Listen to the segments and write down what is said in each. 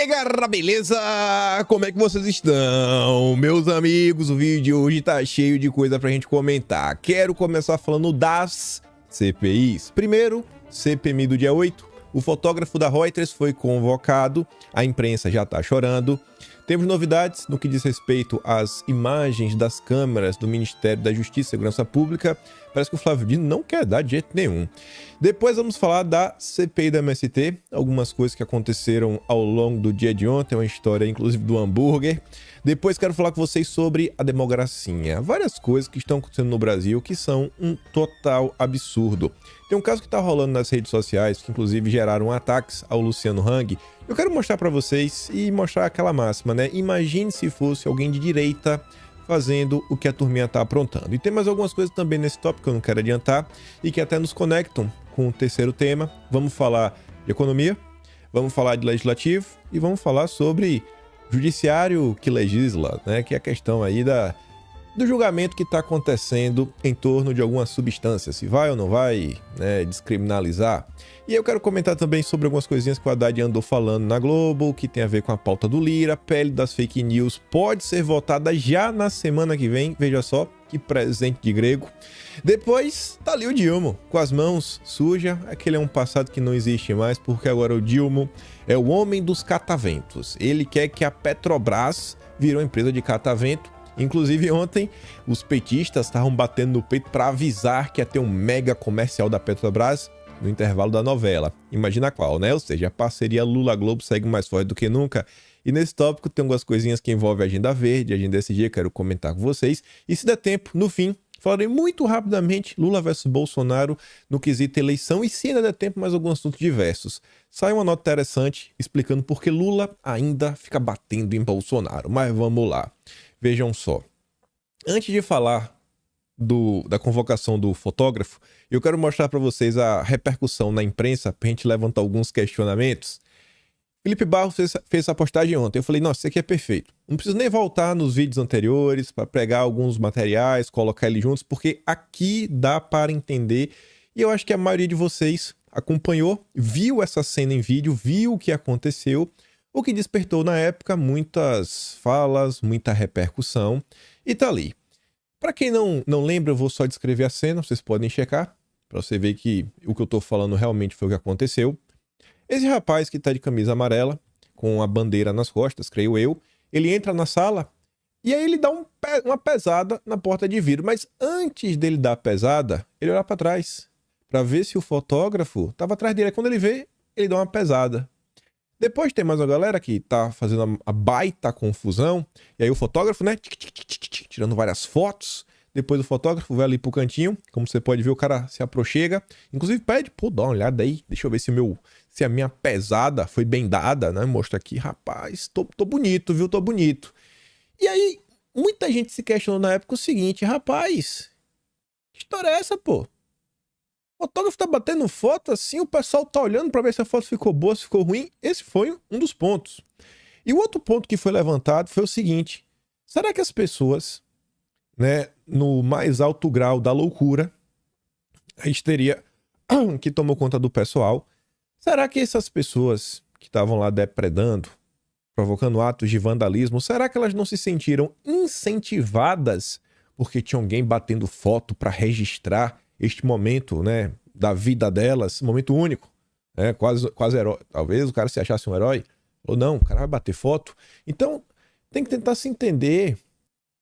E aí, galera, beleza? Como é que vocês estão? Meus amigos, o vídeo de hoje tá cheio de coisa pra gente comentar. Quero começar falando das CPIs. Primeiro, CPMI do dia 8. O fotógrafo da Reuters foi convocado, a imprensa já tá chorando. Temos novidades no que diz respeito às imagens das câmeras do Ministério da Justiça e Segurança Pública. Parece que o Flávio Dino não quer dar de jeito nenhum. Depois vamos falar da CPI da MST, algumas coisas que aconteceram ao longo do dia de ontem, uma história inclusive do hambúrguer. Depois quero falar com vocês sobre a democracia, várias coisas que estão acontecendo no Brasil que são um total absurdo. Tem um caso que está rolando nas redes sociais, que inclusive geraram ataques ao Luciano Hang. Eu quero mostrar para vocês e mostrar aquela máxima, né? Imagine se fosse alguém de direita fazendo o que a turminha tá aprontando. E tem mais algumas coisas também nesse tópico que eu não quero adiantar e que até nos conectam com o terceiro tema. Vamos falar de economia, vamos falar de legislativo e vamos falar sobre judiciário que legisla, né? Que é a questão aí do julgamento que está acontecendo em torno de alguma substância, se vai ou não vai, né, descriminalizar. E eu quero comentar também sobre algumas coisinhas que o Haddad andou falando na Globo, que tem a ver com a pauta do Lira. A PL das fake news pode ser votada já na semana que vem, veja só, que presente de grego. Depois tá ali o Dilma, com as mãos sujas, aquele é um passado que não existe mais, porque agora o Dilma é o homem dos cataventos. Ele quer que a Petrobras virou empresa de catavento. Inclusive ontem os petistas estavam batendo no peito para avisar que ia ter um mega comercial da Petrobras no intervalo da novela. Imagina qual, né? Ou seja, a parceria Lula-Globo segue mais forte do que nunca. E nesse tópico tem algumas coisinhas que envolvem a Agenda Verde, a Agenda SG, quero comentar com vocês. E se der tempo, no fim, falarei muito rapidamente Lula versus Bolsonaro no quesito eleição e se ainda der tempo, mais alguns assuntos diversos. Sai uma nota interessante explicando por que Lula ainda fica batendo em Bolsonaro. Mas vamos lá. Vejam só, antes de falar da convocação do fotógrafo, eu quero mostrar para vocês a repercussão na imprensa para a gente levantar alguns questionamentos. Felipe Barros fez essa postagem ontem, eu falei, nossa, isso aqui é perfeito. Não preciso nem voltar nos vídeos anteriores para pegar alguns materiais, colocar eles juntos, porque aqui dá para entender. E eu acho que a maioria de vocês acompanhou, viu essa cena em vídeo, viu o que aconteceu, o que despertou na época muitas falas, muita repercussão, e tá ali. Para quem não lembra, eu vou só descrever a cena, vocês podem checar, para você ver que o que eu tô falando realmente foi o que aconteceu. Esse rapaz que tá de camisa amarela, com a bandeira nas costas, creio eu, ele entra na sala e aí ele dá uma pesada na porta de vidro, mas antes dele dar a pesada, ele olha para trás, para ver se o fotógrafo tava atrás dele. Quando ele vê, ele dá uma pesada. Depois tem mais uma galera que tá fazendo a baita confusão. E aí o fotógrafo, né? Tirando várias fotos. Depois o fotógrafo vai ali pro cantinho. Como você pode ver, o cara se aproxima. Inclusive pede, pô, dá uma olhada aí. Deixa eu ver se a minha pesada foi bem dada, né? Mostra aqui, rapaz, tô bonito, viu? Tô bonito. E aí, muita gente se questionou na época o seguinte, rapaz, que história é essa, pô? O fotógrafo tá batendo foto assim, o pessoal tá olhando para ver se a foto ficou boa, se ficou ruim. Esse foi um dos pontos. E o outro ponto que foi levantado foi o seguinte: será que as pessoas, né, no mais alto grau da loucura, a histeria que tomou conta do pessoal, será que essas pessoas que estavam lá depredando, provocando atos de vandalismo, será que elas não se sentiram incentivadas porque tinha alguém batendo foto para registrar este momento, né, da vida delas, esse momento único, né, quase herói. Talvez o cara se achasse um herói, ou não, o cara vai bater foto. Então, tem que tentar se entender.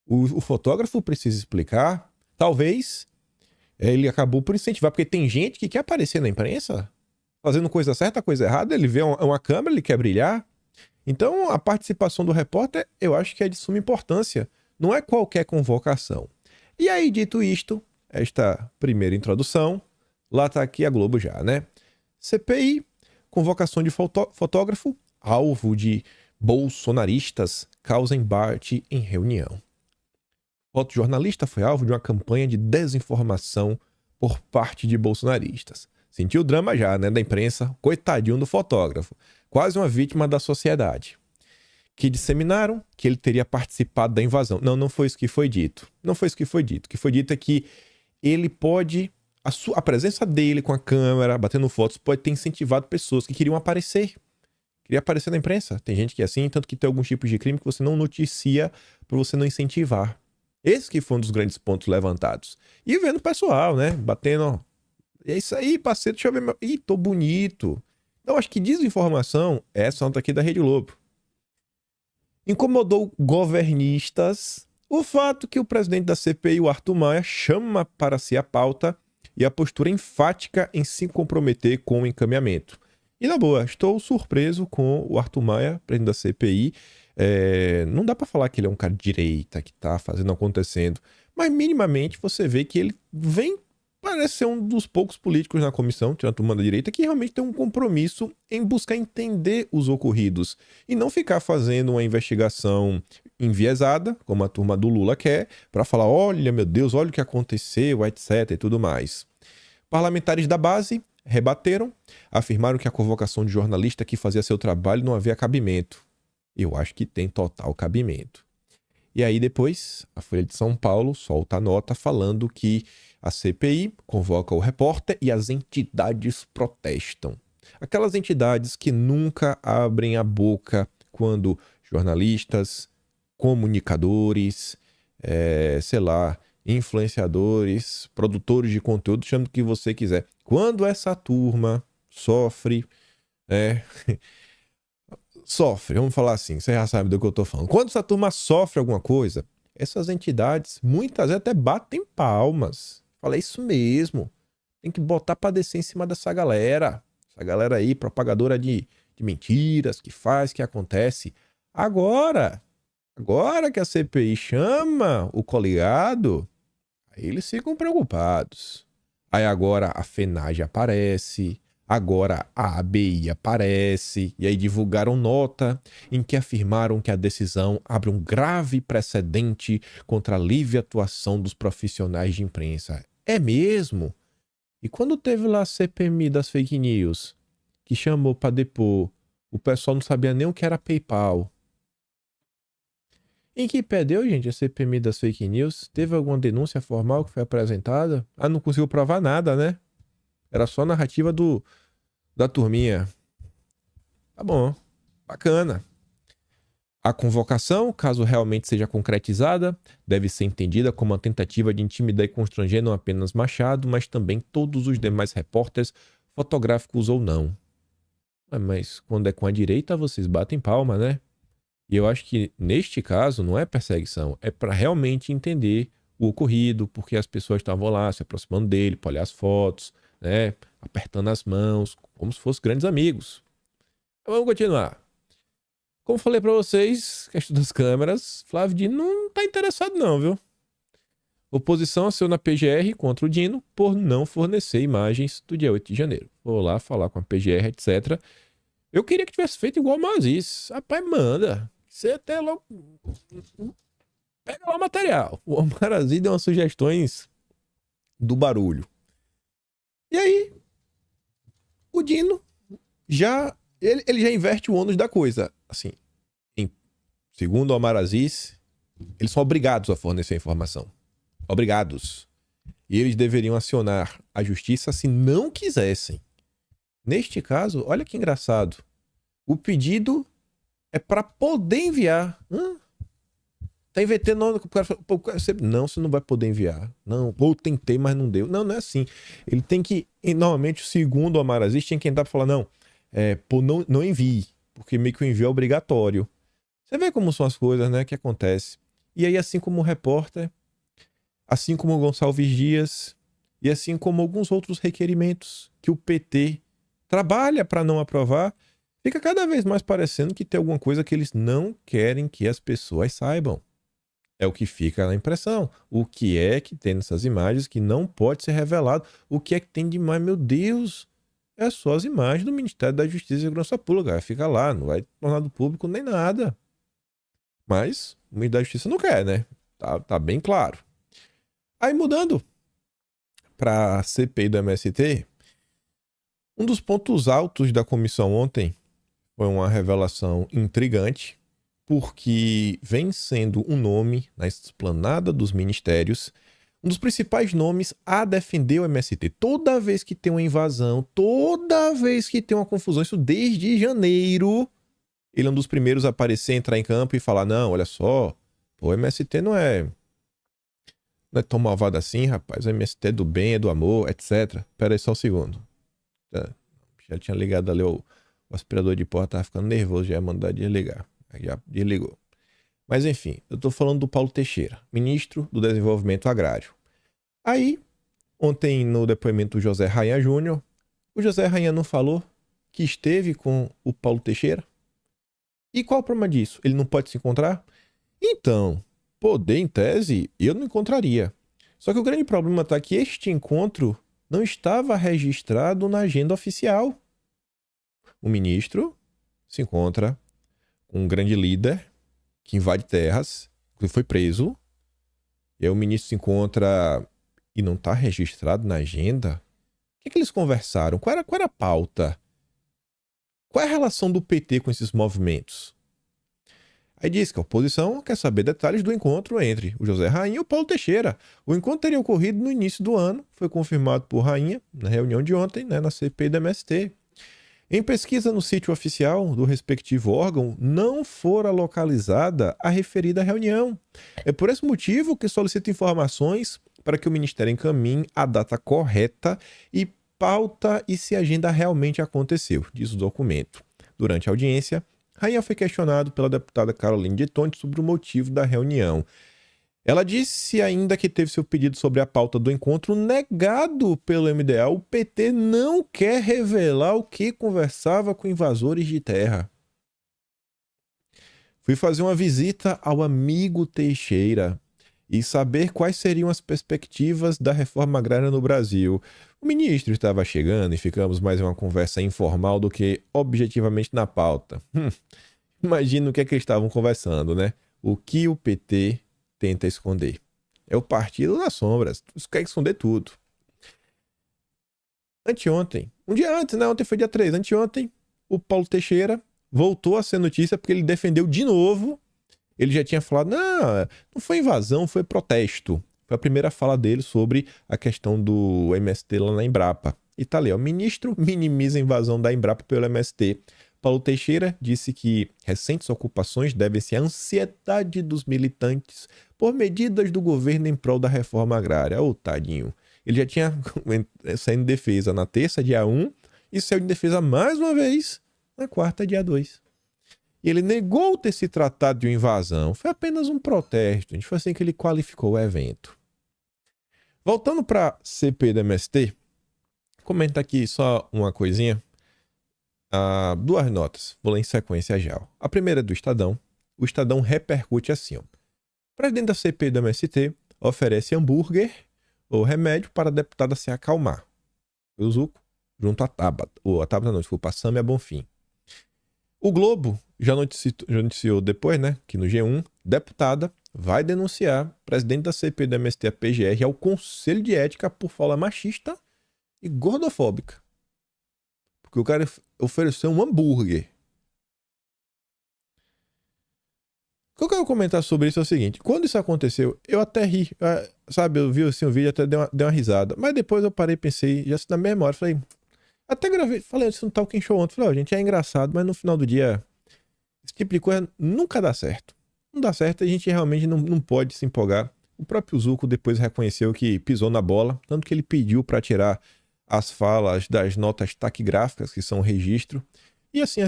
O fotógrafo precisa explicar. Talvez ele acabou por incentivar, porque tem gente que quer aparecer na imprensa, fazendo coisa certa, coisa errada, ele vê uma câmera, ele quer brilhar. Então, a participação do repórter, eu acho que é de suma importância. Não é qualquer convocação. E aí, dito isto, esta primeira introdução, lá tá aqui a Globo já, né? CPI, convocação de fotógrafo, alvo de bolsonaristas, causa embate em reunião. Fotojornalista foi alvo de uma campanha de desinformação por parte de bolsonaristas. Sentiu o drama já, né, da imprensa, coitadinho do fotógrafo, quase uma vítima da sociedade. Que disseminaram que ele teria participado da invasão. Não foi isso que foi dito. Não foi isso que foi dito. O que foi dito é que ele pode... A presença dele com a câmera, batendo fotos, pode ter incentivado pessoas que queriam aparecer, Queria aparecer na imprensa. Tem gente que é assim, tanto que tem alguns tipos de crime que você não noticia pra você não incentivar. Esse que foi um dos grandes pontos levantados. E vendo o pessoal, né? Batendo, ó. É isso aí, parceiro, deixa eu ver. Ih, tô bonito. Então, acho que desinformação é essa nota aqui da Rede Globo. Incomodou governistas o fato que o presidente da CPI, o Arthur Maia, chama para si a pauta e a postura enfática em se comprometer com o encaminhamento. E na boa, estou surpreso com o Arthur Maia, presidente da CPI. Não dá para falar que ele é um cara de direita, que tá fazendo acontecendo, mas minimamente você vê que ele vem, parece ser um dos poucos políticos na comissão, tirando a turma da direita, que realmente tem um compromisso em buscar entender os ocorridos e não ficar fazendo uma investigação enviesada, como a turma do Lula quer, para falar, olha, meu Deus, olha o que aconteceu, etc. e tudo mais. Parlamentares da base rebateram, afirmaram que a convocação de jornalista que fazia seu trabalho não havia cabimento. Eu acho que tem total cabimento. E aí depois, a Folha de São Paulo solta a nota falando que a CPI convoca o repórter e as entidades protestam. Aquelas entidades que nunca abrem a boca quando jornalistas, comunicadores, sei lá, influenciadores, produtores de conteúdo, chame o que você quiser. Quando essa turma sofre, sofre, vamos falar assim, você já sabe do que eu tô falando. Quando essa turma sofre alguma coisa, essas entidades muitas vezes até batem palmas. Fala, é isso mesmo. Tem que botar pra descer em cima dessa galera. Essa galera aí, propagadora de mentiras, que faz, que acontece. Agora que a CPI chama o coligado, aí eles ficam preocupados. Aí agora a FENAGE aparece, agora a ABI aparece, e aí divulgaram nota em que afirmaram que a decisão abre um grave precedente contra a livre atuação dos profissionais de imprensa. É mesmo? E quando teve lá a CPMI das fake news, que chamou para depor, o pessoal não sabia nem o que era PayPal. Em que perdeu, gente, a CPMI das fake news? Teve alguma denúncia formal que foi apresentada? Ah, não conseguiu provar nada, né? Era só a narrativa da turminha. Tá bom, bacana. A convocação, caso realmente seja concretizada, deve ser entendida como uma tentativa de intimidar e constranger não apenas Machado, mas também todos os demais repórteres, fotográficos ou não. Mas quando é com a direita, vocês batem palma, né? E eu acho que neste caso não é perseguição, é para realmente entender o ocorrido, porque as pessoas estavam lá se aproximando dele, para olhar as fotos, né? Apertando as mãos, como se fossem grandes amigos. Vamos continuar. Como falei pra vocês, questão das câmeras, Flávio Dino não tá interessado não, viu? Oposição acionou na PGR contra o Dino por não fornecer imagens do dia 8 de janeiro. Vou lá falar com a PGR, etc. Eu queria que tivesse feito igual o Mazis. Rapaz, manda. Você até logo... Pega lá o material. O Omar Aziz deu umas sugestões do barulho. E aí, o Dino já... Ele já inverte o ônus da coisa. Assim, segundo o Omar Aziz, eles são obrigados a fornecer a informação. Obrigados. E eles deveriam acionar a justiça se não quisessem. Neste caso, olha que engraçado. O pedido é para poder enviar. Tá inventando... Não, você não vai poder enviar. Não, ou tentei, mas não deu. Não, não é assim. Ele tem que... Normalmente, segundo o Omar Aziz, tinha que entrar para falar, não, não envie, porque meio que o envio é obrigatório. Você vê como são as coisas, né, que acontece. E aí, assim como o repórter, assim como o Gonçalves Dias, e assim como alguns outros requerimentos que o PT trabalha para não aprovar, fica cada vez mais parecendo que tem alguma coisa que eles não querem que as pessoas saibam. É o que fica na impressão. O que é que tem nessas imagens que não pode ser revelado? O que é que tem de mais? Meu Deus! É só as imagens do Ministério da Justiça e Segurança Pública. Vai ficar lá, não vai tornar do público nem nada. Mas o Ministério da Justiça não quer, né? Tá bem claro. Aí mudando para a CPI do MST, um dos pontos altos da comissão ontem foi uma revelação intrigante, porque vem sendo um nome na esplanada dos ministérios, um dos principais nomes a defender o MST. Toda vez que tem uma invasão, toda vez que tem uma confusão, isso desde janeiro, Ele é um dos primeiros a aparecer, entrar em campo e falar, não, olha só, o MST não é tão malvado assim, rapaz. O MST é do bem, é do amor, etc. Pera aí só um segundo. Já tinha ligado ali o aspirador de pó, tava ficando nervoso, já ia mandar desligar. Aí já desligou. Mas enfim, eu tô falando do Paulo Teixeira, ministro do Desenvolvimento Agrário. Aí, ontem no depoimento do José Rainha Júnior, o José Rainha não falou que esteve com o Paulo Teixeira? E qual o problema disso? Ele não pode se encontrar? Então, poder em tese, eu não encontraria. Só que o grande problema está que este encontro não estava registrado na agenda oficial. O ministro se encontra com um grande líder que invade terras, que foi preso. E aí o ministro se encontra e não está registrado na agenda. O que eles conversaram? Qual era a pauta? Qual é a relação do PT com esses movimentos? Aí diz que a oposição quer saber detalhes do encontro entre o José Rainha e o Paulo Teixeira. O encontro teria ocorrido no início do ano, foi confirmado por Rainha na reunião de ontem, na CPI do MST. Em pesquisa no sítio oficial do respectivo órgão, não fora localizada a referida reunião. É por esse motivo que solicito informações para que o Ministério encaminhe a data correta e pauta e se a agenda realmente aconteceu, diz o documento. Durante a audiência, Rainha foi questionado pela deputada Caroline de Tonti sobre o motivo da reunião. Ela disse ainda que teve seu pedido sobre a pauta do encontro negado pelo MDA. O PT não quer revelar o que conversava com invasores de terra. Fui fazer uma visita ao amigo Teixeira e saber quais seriam as perspectivas da reforma agrária no Brasil. O ministro estava chegando e ficamos mais em uma conversa informal do que objetivamente na pauta. Imagina o que é que eles estavam conversando, né? O que o PT tenta esconder. É o partido das sombras. Eles querem esconder tudo. Anteontem, um dia antes, né? Ontem foi dia 3. Anteontem, o Paulo Teixeira voltou a ser notícia porque ele defendeu de novo. Ele já tinha falado, não foi invasão, foi protesto. Foi a primeira fala dele sobre a questão do MST lá na Embrapa. E tá ali, ó, o ministro minimiza a invasão da Embrapa pelo MST. Paulo Teixeira disse que recentes ocupações devem-se à ansiedade dos militantes por medidas do governo em prol da reforma agrária. Ô, tadinho. Ele já tinha saído em defesa na terça, dia 1, e saiu em defesa mais uma vez na quarta, dia 2. E ele negou ter se tratado de uma invasão. Foi apenas um protesto. A gente foi assim que ele qualificou o evento. Voltando para a CPI do MST, comenta aqui só uma coisinha. Duas notas. Vou ler em sequência já. A primeira é do Estadão. O Estadão repercute assim. Ó. O presidente da CPI do MST oferece hambúrguer ou remédio para a deputada se acalmar. O Zuco, junto à Tabata. A Tabata não, desculpa, a Sâmia Bonfim. O Globo já noticiou depois, né, que no G1, deputada vai denunciar presidente da CPI do MST, a PGR, ao Conselho de Ética por fala machista e gordofóbica. Porque o cara ofereceu um hambúrguer. O que eu quero comentar sobre isso é o seguinte. Quando isso aconteceu, eu até ri. Sabe, eu vi assim, o vídeo até dei uma risada. Mas depois eu parei e pensei, já na mesma hora, falei... Até gravei, falei isso no Talking Show ontem. Falei, gente, é engraçado, mas no final do dia, esse tipo de coisa nunca dá certo. Não dá certo, a gente realmente não pode se empolgar. O próprio Zuco depois reconheceu que pisou na bola, tanto que ele pediu para tirar as falas das notas taquigráficas, que são o registro. E assim,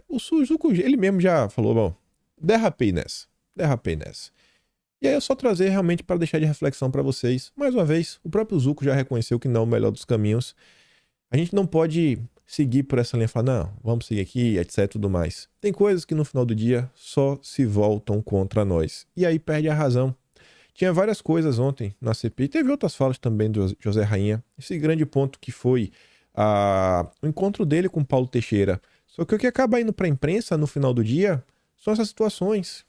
o Zuco, ele mesmo já falou, bom, derrapei nessa. E aí eu só trazer realmente para deixar de reflexão para vocês. Mais uma vez, o próprio Zuco já reconheceu que não é o melhor dos caminhos. A gente não pode seguir por essa linha e falar, não, vamos seguir aqui, etc e tudo mais. Tem coisas que no final do dia só se voltam contra nós. E aí perde a razão. Tinha várias coisas ontem na CPI. Teve outras falas também do José Rainha. Esse grande ponto que foi o encontro dele com Paulo Teixeira. Só que o que acaba indo para a imprensa no final do dia são essas situações.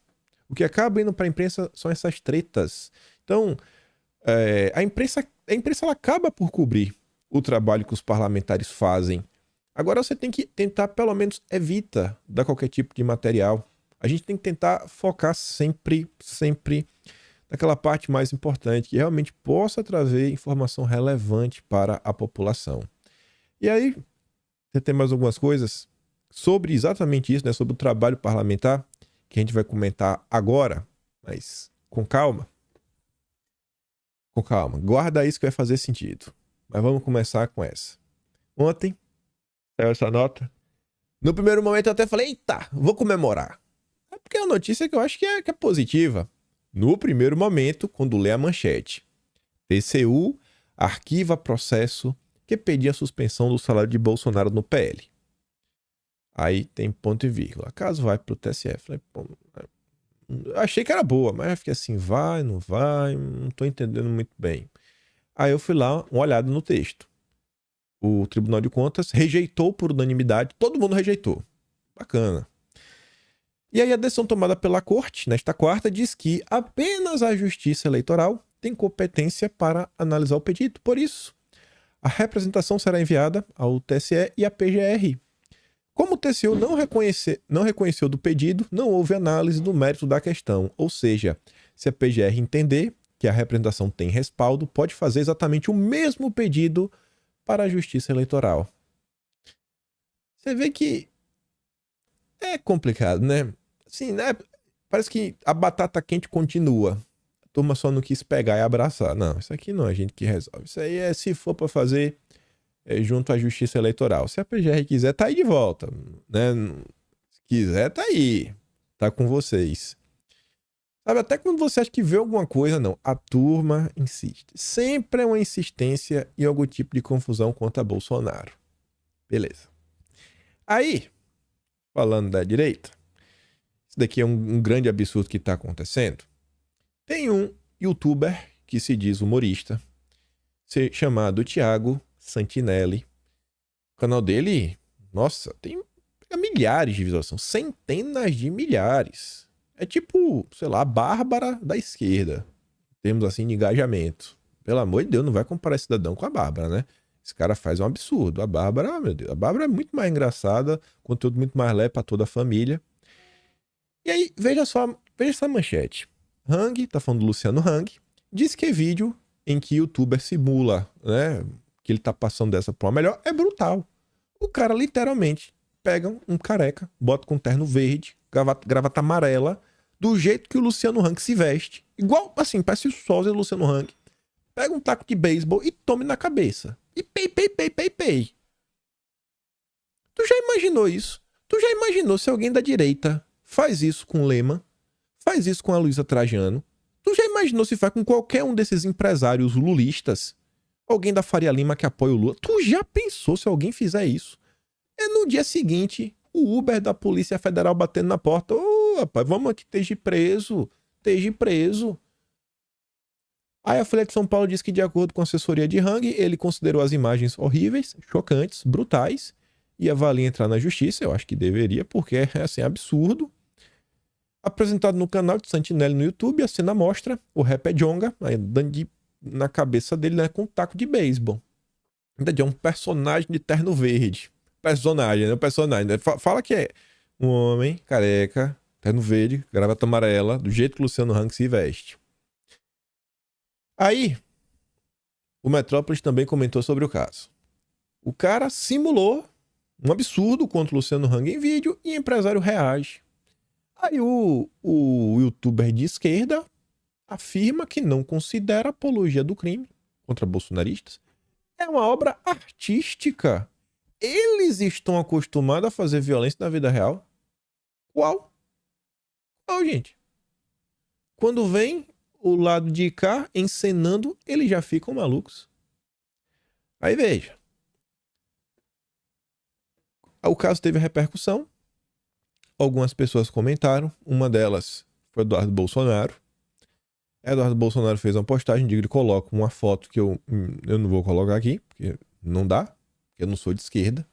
O que acaba indo para a imprensa são essas tretas. Então, a imprensa ela acaba por cobrir o trabalho que os parlamentares fazem. Agora você tem que tentar, pelo menos, dar qualquer tipo de material. A gente tem que tentar focar sempre naquela parte mais importante, que realmente possa trazer informação relevante para a população. E aí, você tem mais algumas coisas? sobre exatamente isso, né? Sobre o trabalho parlamentar, que a gente vai comentar agora, mas com calma. Com calma. Guarda isso que vai fazer sentido. Mas vamos começar com essa. Ontem, saiu essa nota. No primeiro momento eu até falei, eita, vou comemorar. É porque é uma notícia que eu acho que é positiva. No primeiro momento, quando lê a manchete, TCU arquiva processo que pedia a suspensão do salário de Bolsonaro no PL. Aí tem ponto e vírgula. Caso vai pro TSE. Falei, pô, achei que era boa, mas eu fiquei assim, vai, não vai, não tô entendendo muito bem. Aí eu fui lá, uma olhada no texto. O Tribunal de Contas rejeitou por unanimidade, todo mundo rejeitou. Bacana. E aí a decisão tomada pela Corte, nesta quarta, diz que apenas a Justiça Eleitoral tem competência para analisar o pedido. Por isso, a representação será enviada ao TSE e à PGR. Como o TCU não reconheceu do pedido, não houve análise do mérito da questão. Ou seja, se a PGR entender que a representação tem respaldo, pode fazer exatamente o mesmo pedido para a Justiça Eleitoral. Você vê que é complicado, né? Assim, né? Parece que a batata quente continua. A turma só não quis pegar e abraçar. Não, isso aqui não é a gente que resolve. Isso aí é se for para fazer junto à Justiça Eleitoral. Se a PGR quiser, tá aí de volta, né? Se quiser, tá aí. Tá com vocês. Sabe, até quando você acha que vê alguma coisa, não. A turma insiste. Sempre é uma insistência e algum tipo de confusão contra Bolsonaro. Beleza. Aí, falando da direita, isso daqui é um grande absurdo que tá acontecendo. Tem um youtuber que se diz humorista, chamado Thiago Santinelli. O canal dele, nossa, tem milhares de visualizações, centenas de milhares. É tipo, sei lá, a Bárbara da esquerda. Temos assim de engajamento. Pelo amor de Deus, não vai comparar esse cidadão com a Bárbara, né? Esse cara faz um absurdo. A Bárbara, meu Deus, a Bárbara é muito mais engraçada, conteúdo muito mais leve pra toda a família. E aí, veja essa manchete. Hang, tá falando do Luciano Hang, diz que é vídeo em que o youtuber simula, né, que ele tá passando dessa pra uma melhor, é brutal. O cara literalmente pega um careca, bota com terno verde, gravata amarela, do jeito que o Luciano Hang se veste. Igual, assim, parece o sósia do Luciano Hang. Pega um taco de beisebol e tome na cabeça. E pei, pei, pei, pei, pei. Tu já imaginou isso? Tu já imaginou se alguém da direita faz isso com o Lema? Faz isso com a Luísa Trajano? Tu já imaginou se faz com qualquer um desses empresários lulistas? Alguém da Faria Lima que apoia o Lula? Tu já pensou se alguém fizer isso? É no dia seguinte, o Uber da Polícia Federal batendo na porta. Ô, rapaz, vamos aqui, esteja preso. Esteja preso. Aí a Folha de São Paulo diz que, de acordo com a assessoria de Hang, ele considerou as imagens horríveis, chocantes, brutais e avalia entrar na justiça. Eu acho que deveria, porque é assim, absurdo. Apresentado no canal de Santinelli no YouTube, a cena mostra o rapper Djonga, dando na cabeça dele, né, com um taco de beisebol. Ainda é um personagem de terno verde. Personagem, né? O personagem. Fala que é um homem careca, terno verde, gravata amarela, do jeito que o Luciano Hang se veste. Aí, o Metrópolis também comentou sobre o caso. O cara simulou um absurdo contra o Luciano Hang em vídeo e o empresário reage. Aí o youtuber de esquerda afirma que não considera apologia do crime contra bolsonaristas. É uma obra artística. Eles estão acostumados a fazer violência na vida real. Qual? Qual, gente? Quando vem o lado de cá encenando, eles já ficam malucos. Aí veja. O caso teve repercussão. Algumas pessoas comentaram. Uma delas foi Eduardo Bolsonaro. Eduardo Bolsonaro fez uma postagem onde ele coloca uma foto que eu não vou colocar aqui, porque não dá, porque eu não sou de esquerda,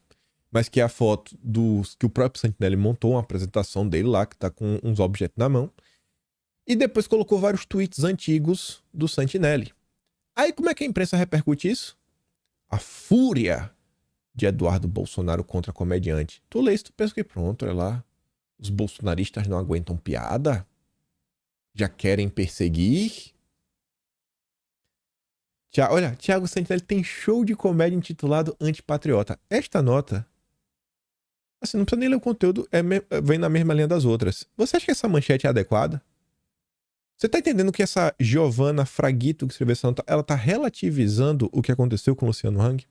mas que é a foto que o próprio Santinelli montou, uma apresentação dele lá, que tá com uns objetos na mão, e depois colocou vários tweets antigos do Santinelli. Aí como é que a imprensa repercute isso? A fúria de Eduardo Bolsonaro contra comediante. Tu lê isso, tu pensa que pronto, olha lá, os bolsonaristas não aguentam piada? Já querem perseguir? Olha, Thiago Santinelli tem show de comédia intitulado Antipatriota. Esta nota Assim, não precisa nem ler o conteúdo, vem na mesma linha das outras. Você acha que essa manchete é adequada? Você tá entendendo que essa Giovanna Fraguito que escreveu essa nota, ela tá relativizando o que aconteceu com o Luciano Hang?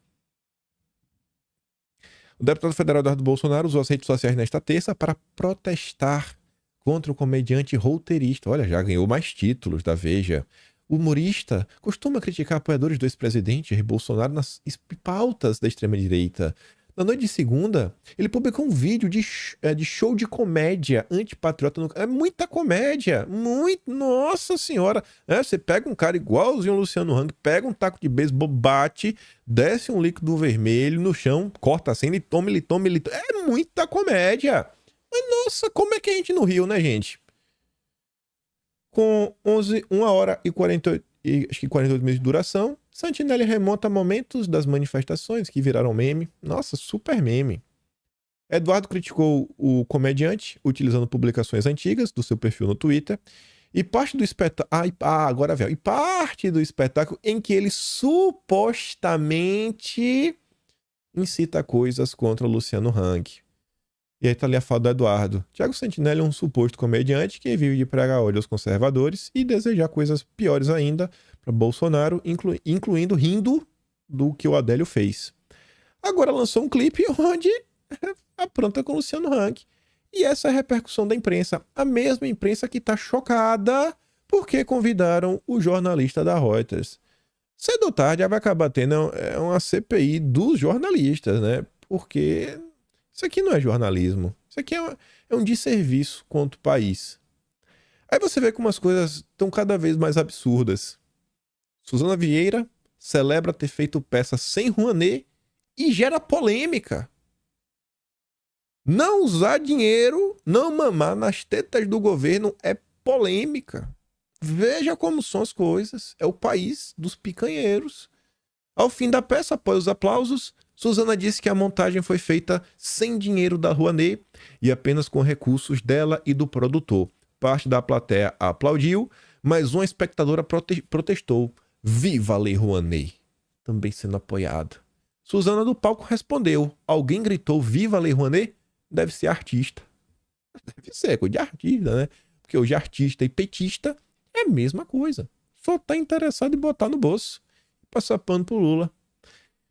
O deputado federal Eduardo Bolsonaro usou as redes sociais nesta terça para protestar contra o comediante roteirista. Olha, já ganhou mais títulos da Veja. O humorista costuma criticar apoiadores do ex-presidente Jair Bolsonaro nas pautas da extrema-direita. Na noite de segunda, ele publicou um vídeo de show de comédia antipatriota. É muita comédia. Muito. Nossa senhora. Você pega um cara igualzinho o Luciano Hang, pega um taco de beisebol, bate, desce um líquido vermelho no chão, corta assim, ele toma. É muita comédia. Mas nossa, como é que a gente no Rio, né, gente? Com 1 hora e 48 minutos de duração, Santinelli remonta momentos das manifestações que viraram meme. Nossa, super meme. Eduardo criticou o comediante utilizando publicações antigas do seu perfil no Twitter e parte do espetáculo. Agora veio. E parte do espetáculo em que ele supostamente incita coisas contra o Luciano Hang. E aí tá ali a fala do Eduardo. Thiago Santinelli é um suposto comediante que vive de pregar ódio aos conservadores e desejar coisas piores ainda para Bolsonaro, incluindo rindo do que o Adélio fez. Agora lançou um clipe onde apronta com o Luciano Hang. E essa é a repercussão da imprensa. A mesma imprensa que tá chocada porque convidaram o jornalista da Reuters. Cedo ou tarde vai acabar tendo uma CPI dos jornalistas, né? Porque isso aqui não é jornalismo. Isso aqui é um desserviço contra o país. Aí você vê como as coisas estão cada vez mais absurdas. Suzana Vieira celebra ter feito peça sem Rouanet e gera polêmica. Não usar dinheiro, não mamar nas tetas do governo é polêmica. Veja como são as coisas. É o país dos picanheiros. Ao fim da peça, após os aplausos, Suzana disse que a montagem foi feita sem dinheiro da Rouanet e apenas com recursos dela e do produtor. Parte da plateia aplaudiu, mas uma espectadora protestou. Viva a Lei Rouanet! Também sendo apoiada. Suzana do palco respondeu. Alguém gritou Viva a Lei Rouanet? Deve ser artista. Deve ser, coisa de artista, né? Porque hoje artista e petista é a mesma coisa. Só tá interessado em botar no bolso. Passar pano pro Lula.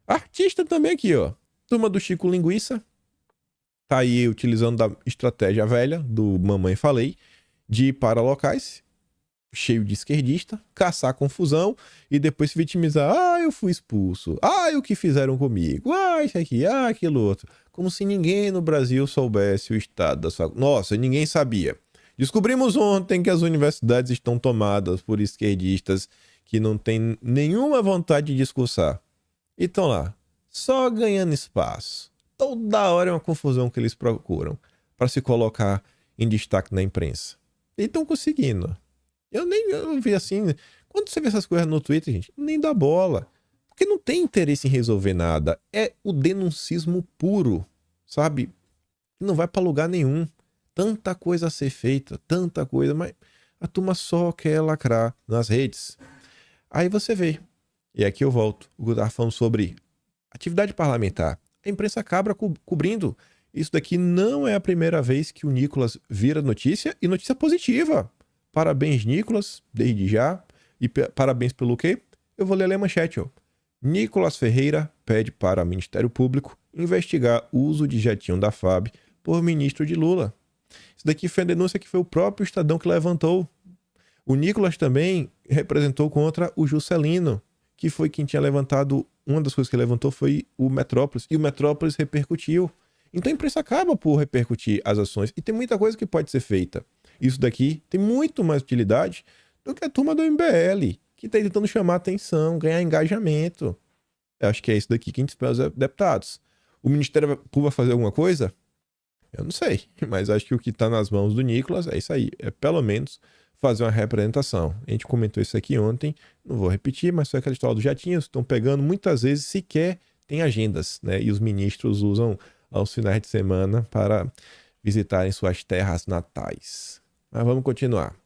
Artista também aqui, ó. Turma do Chico Linguiça. Tá aí utilizando da estratégia velha do Mamãe Falei de ir para locais cheio de esquerdista, caçar confusão e depois se vitimizar. Eu fui expulso. O que fizeram comigo? Isso aqui, aquilo outro. Como se ninguém no Brasil soubesse o estado da sua... Nossa, ninguém sabia. Descobrimos ontem que as universidades estão tomadas por esquerdistas que não têm nenhuma vontade de discursar. E estão lá, só ganhando espaço. Toda hora é uma confusão que eles procuram para se colocar em destaque na imprensa. E estão conseguindo. Eu vi assim... Quando você vê essas coisas no Twitter, gente, nem dá bola. Porque não tem interesse em resolver nada. É o denuncismo puro, sabe? Não vai para lugar nenhum. Tanta coisa a ser feita, tanta coisa, mas a turma só quer lacrar nas redes. Aí você vê. E aqui eu volto. O que eu estava falando sobre atividade parlamentar. A imprensa acaba cobrindo. Isso daqui não é a primeira vez que o Nicolas vira notícia, e notícia positiva. Parabéns, Nicolas, desde já. E parabéns pelo quê? Eu vou ler a manchete, ó. Nicolas Ferreira pede para o Ministério Público investigar o uso de jatinho da FAB por ministro de Lula. Isso daqui foi a denúncia que foi o próprio Estadão que levantou. O Nicolas também representou contra o Juscelino, que foi quem tinha levantado... Uma das coisas que ele levantou foi o Metrópolis. E o Metrópolis repercutiu. Então a imprensa acaba por repercutir as ações. E tem muita coisa que pode ser feita. Isso daqui tem muito mais utilidade do que a turma do MBL, que está tentando chamar atenção, ganhar engajamento. Eu acho que é isso daqui que a gente espera os deputados. O Ministério Público vai fazer alguma coisa? Eu não sei, mas acho que o que está nas mãos do Nicolas é isso aí. É pelo menos fazer uma representação. A gente comentou isso aqui ontem, não vou repetir, mas foi aquela história dos jatinhos, estão pegando muitas vezes sequer tem agendas, né? E os ministros usam aos finais de semana para visitarem suas terras natais. Mas vamos continuar.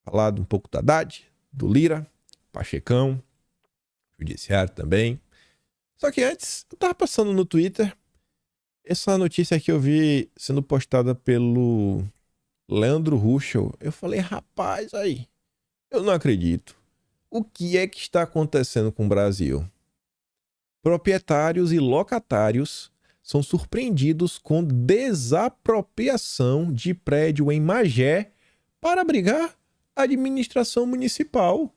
Falar um pouco da Haddad, do Lira, Pachecão, Judiciário também. Só que antes, eu tava passando no Twitter Essa notícia aqui eu vi sendo postada pelo Leandro Ruschel. Eu falei, rapaz, aí, eu não acredito. O que é que está acontecendo com o Brasil? Proprietários e locatários são surpreendidos com desapropriação de prédio em Magé para abrigar a administração municipal.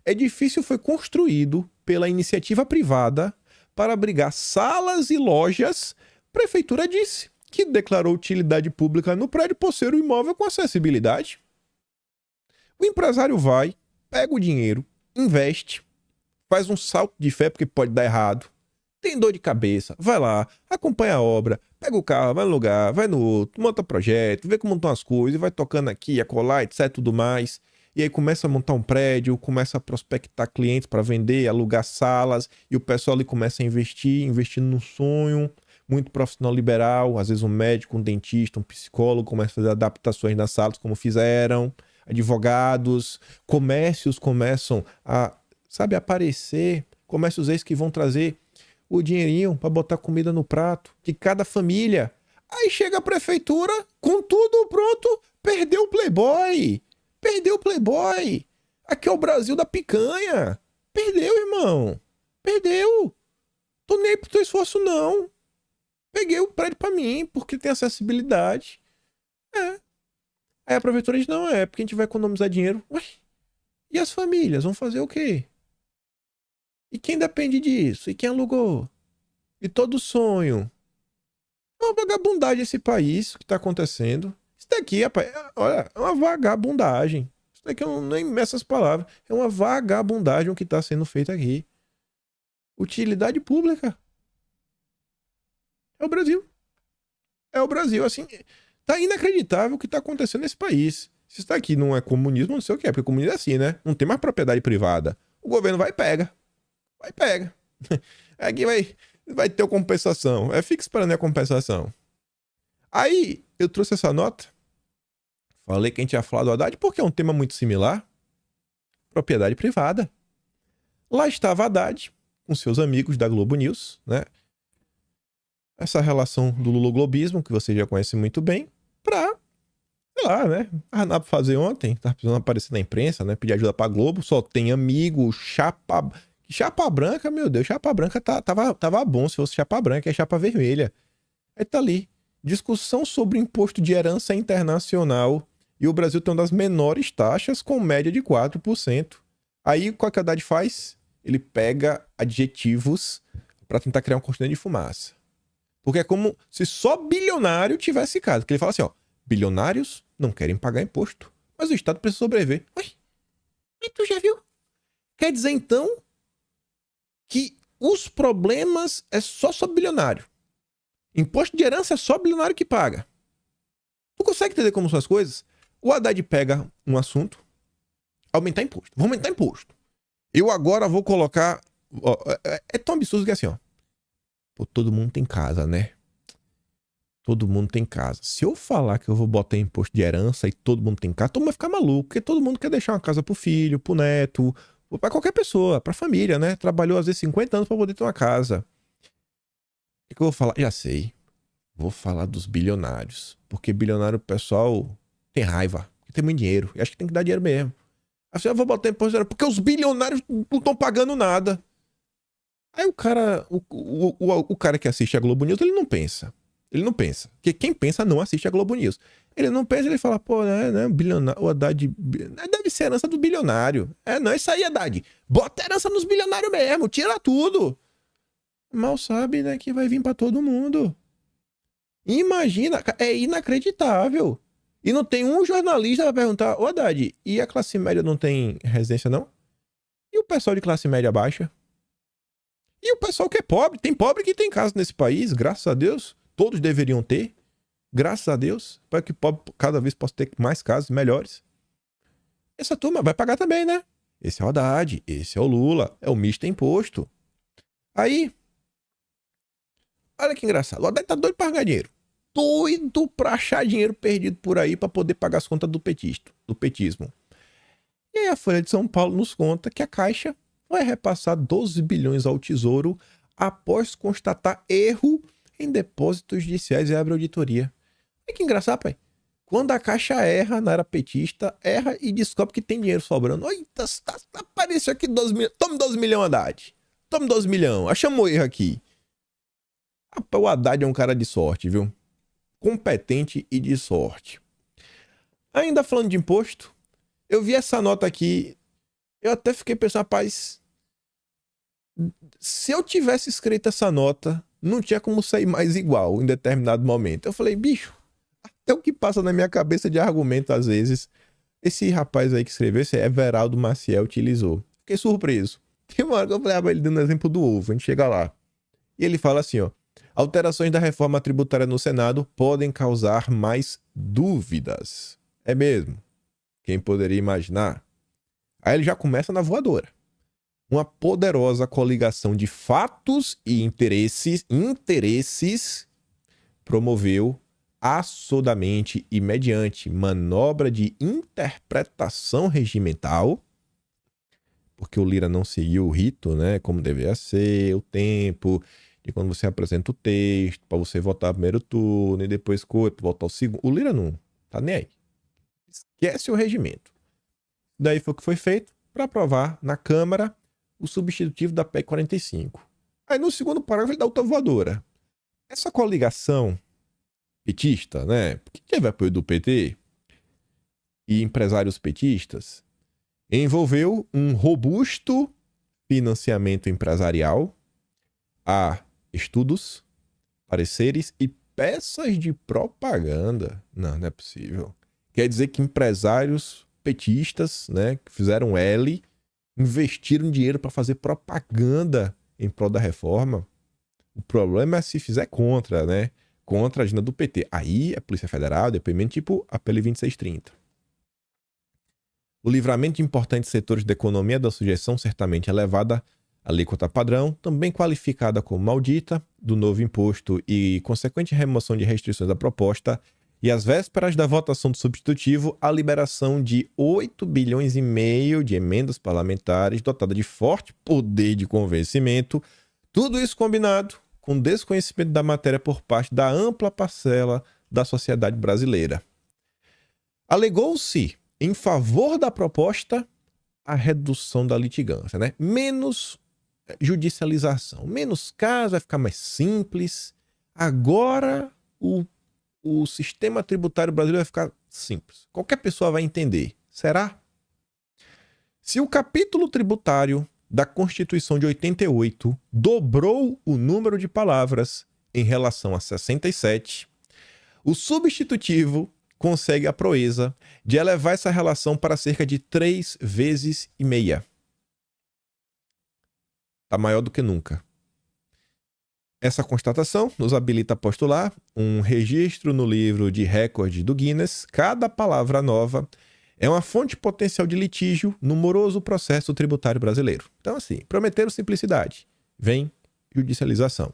Edifício foi construído pela iniciativa privada para abrigar salas e lojas. Prefeitura disse que declarou utilidade pública no prédio por ser um imóvel com acessibilidade. O empresário vai, pega o dinheiro, investe, faz um salto de fé porque pode dar errado, tem dor de cabeça, vai lá, acompanha a obra, pega o carro, vai no lugar, vai no outro, monta projeto, vê como estão as coisas, vai tocando aqui, acolá, etc, tudo mais. E aí começa a montar um prédio, começa a prospectar clientes para vender, alugar salas, e o pessoal ali começa a investir, investindo no sonho, muito profissional liberal, às vezes um médico, um dentista, um psicólogo, começa a fazer adaptações nas salas como fizeram, advogados, comércios começam a, sabe, aparecer, comércios esses que vão trazer o dinheirinho para botar comida no prato de cada família. Aí chega a prefeitura com tudo pronto, perdeu o Playboy. Perdeu o Playboy. Aqui é o Brasil da picanha. Perdeu, irmão. Perdeu. Tô nem pro teu esforço, não. Peguei o prédio pra mim, porque tem acessibilidade. É. Aí a prefeitura diz, não, é porque a gente vai economizar dinheiro. Ué, e as famílias vão fazer o quê? E quem depende disso? E quem alugou? E todo sonho? É uma vagabundagem esse país que tá acontecendo. Isso daqui, rapaz, olha, é uma vagabundagem. Isso daqui eu nem meço as palavras. É uma vagabundagem o que tá sendo feito aqui. Utilidade pública. É o Brasil. É o Brasil, assim. Tá inacreditável o que tá acontecendo nesse país. Se isso daqui não é comunismo, não sei o que é, porque comunismo é assim, né? Não tem mais propriedade privada. O governo vai e pega. Vai e pega. Aqui vai ter compensação. Fica esperando a compensação. Aí, eu trouxe essa nota. Falei que a gente ia falar do Haddad porque é um tema muito similar. Propriedade privada. Lá estava Haddad com seus amigos da Globo News, né? Essa relação do luloglobismo, que você já conhece muito bem, pra, sei lá, né? Ah, nada pra fazer ontem, tava precisando aparecer na imprensa, né? Pedir ajuda pra Globo, só tem amigo, chapa branca, meu Deus, chapa branca tava bom se fosse chapa branca, é chapa vermelha. Aí tá ali, discussão sobre imposto de herança internacional, e o Brasil tem uma das menores taxas, com média de 4%. Aí, o que a Haddad faz? Ele pega adjetivos pra tentar criar uma cortina de fumaça. Porque é como se só bilionário tivesse caso. Porque ele fala assim, ó, bilionários não querem pagar imposto, mas o Estado precisa sobreviver. Ué, mas tu já viu? Quer dizer, então, que os problemas é só sobre bilionário. Imposto de herança é só bilionário que paga. Tu consegue entender como são as coisas? O Haddad pega um assunto, aumentar imposto. Vou aumentar imposto. Eu agora vou colocar... Ó, é tão absurdo que é assim, ó. Pô, todo mundo tem casa, né? Todo mundo tem casa. Se eu falar que eu vou botar imposto de herança e todo mundo tem casa, todo mundo vai ficar maluco, porque todo mundo quer deixar uma casa pro filho, pro neto, pra qualquer pessoa, pra família, né? Trabalhou às vezes 50 anos pra poder ter uma casa. O que eu vou falar? Já sei. Vou falar dos bilionários. Porque bilionário, o pessoal tem raiva, porque tem muito dinheiro. E acho que tem que dar dinheiro mesmo. Assim, eu vou botar imposto de herança, porque os bilionários não estão pagando nada. Aí o cara, o cara que assiste a Globo News, ele não pensa. Ele não pensa. Porque quem pensa não assiste a Globo News. Ele não pensa, ele fala, pô, né, bilionário, o Haddad, deve ser herança do bilionário. Não, isso aí, Haddad. Bota herança nos bilionários mesmo, tira tudo. Mal sabe, né, que vai vir pra todo mundo. Imagina, é inacreditável. E não tem um jornalista pra perguntar, ô Haddad, e a classe média não tem residência, não? E o pessoal de classe média baixa? E o pessoal que é pobre, tem pobre que tem casa nesse país, graças a Deus. Todos deveriam ter, graças a Deus, para que o pobre cada vez possa ter mais casas melhores. Essa turma vai pagar também, né? Esse é o Haddad, esse é o Lula, é o misto imposto. Aí, olha que engraçado, o Haddad tá doido pra ganhar dinheiro. Doido pra achar dinheiro perdido por aí para poder pagar as contas do petismo. E aí a Folha de São Paulo nos conta que a Caixa vai repassar 12 bilhões ao Tesouro após constatar erro em depósitos judiciais e abre auditoria. Olha que engraçado, pai. Quando a Caixa erra na era petista, erra e descobre que tem dinheiro sobrando. Eita, apareceu aqui 12 milhões. Tome 12 milhões, Haddad. Tome 12 milhões. Achamos o erro aqui. Rapaz, o Haddad é um cara de sorte, viu? Competente e de sorte. Ainda falando de imposto, eu vi essa nota aqui, eu até fiquei pensando, rapaz, se eu tivesse escrito essa nota, não tinha como sair mais igual em determinado momento. Eu falei, bicho, até o que passa na minha cabeça de argumento às vezes, esse rapaz aí que escreveu, esse Everaldo Maciel, utilizou. Fiquei surpreso. Tem uma hora que eu falei, ele dando exemplo do ovo, a gente chega lá. E ele fala assim, ó, alterações da reforma tributária no Senado podem causar mais dúvidas. É mesmo? Quem poderia imaginar? Aí ele já começa na voadora. Uma poderosa coligação de fatos e interesses promoveu assodamente e mediante manobra de interpretação regimental, porque o Lira não seguiu o rito, né, como deveria ser, o tempo de quando você apresenta o texto, para você votar o primeiro turno e depois votar o segundo. O Lira não tá nem aí. Esquece o regimento. Daí foi o que foi feito para aprovar na Câmara o substitutivo da PEC 45. Aí no segundo parágrafo ele dá outra voadora. Essa coligação petista, né, que teve apoio do PT e empresários petistas, envolveu um robusto financiamento empresarial a estudos, pareceres e peças de propaganda. Não é possível. Quer dizer que empresários petistas, né, que fizeram L, investiram dinheiro para fazer propaganda em prol da reforma. O problema é se fizer contra, né? Contra a agenda do PT. Aí é Polícia Federal, depoimento tipo a PL 2630. O livramento de importantes setores da economia da sujeição certamente elevada à alíquota padrão, também qualificada como maldita, do novo imposto e consequente remoção de restrições da proposta, e às vésperas da votação do substitutivo, a liberação de 8 bilhões e meio de emendas parlamentares dotada de forte poder de convencimento, tudo isso combinado com desconhecimento da matéria por parte da ampla parcela da sociedade brasileira. Alegou-se em favor da proposta a redução da litigância, né? Menos judicialização, menos casos, vai ficar mais simples. Agora o sistema tributário brasileiro vai ficar simples. Qualquer pessoa vai entender. Será? Se o capítulo tributário da Constituição de 88 dobrou o número de palavras em relação a 67, o substitutivo consegue a proeza de elevar essa relação para cerca de 3,5 vezes. Está maior do que nunca. Essa constatação nos habilita a postular um registro no livro de recordes do Guinness. Cada palavra nova é uma fonte potencial de litígio no moroso processo tributário brasileiro. Então, assim, prometeram simplicidade. Vem judicialização.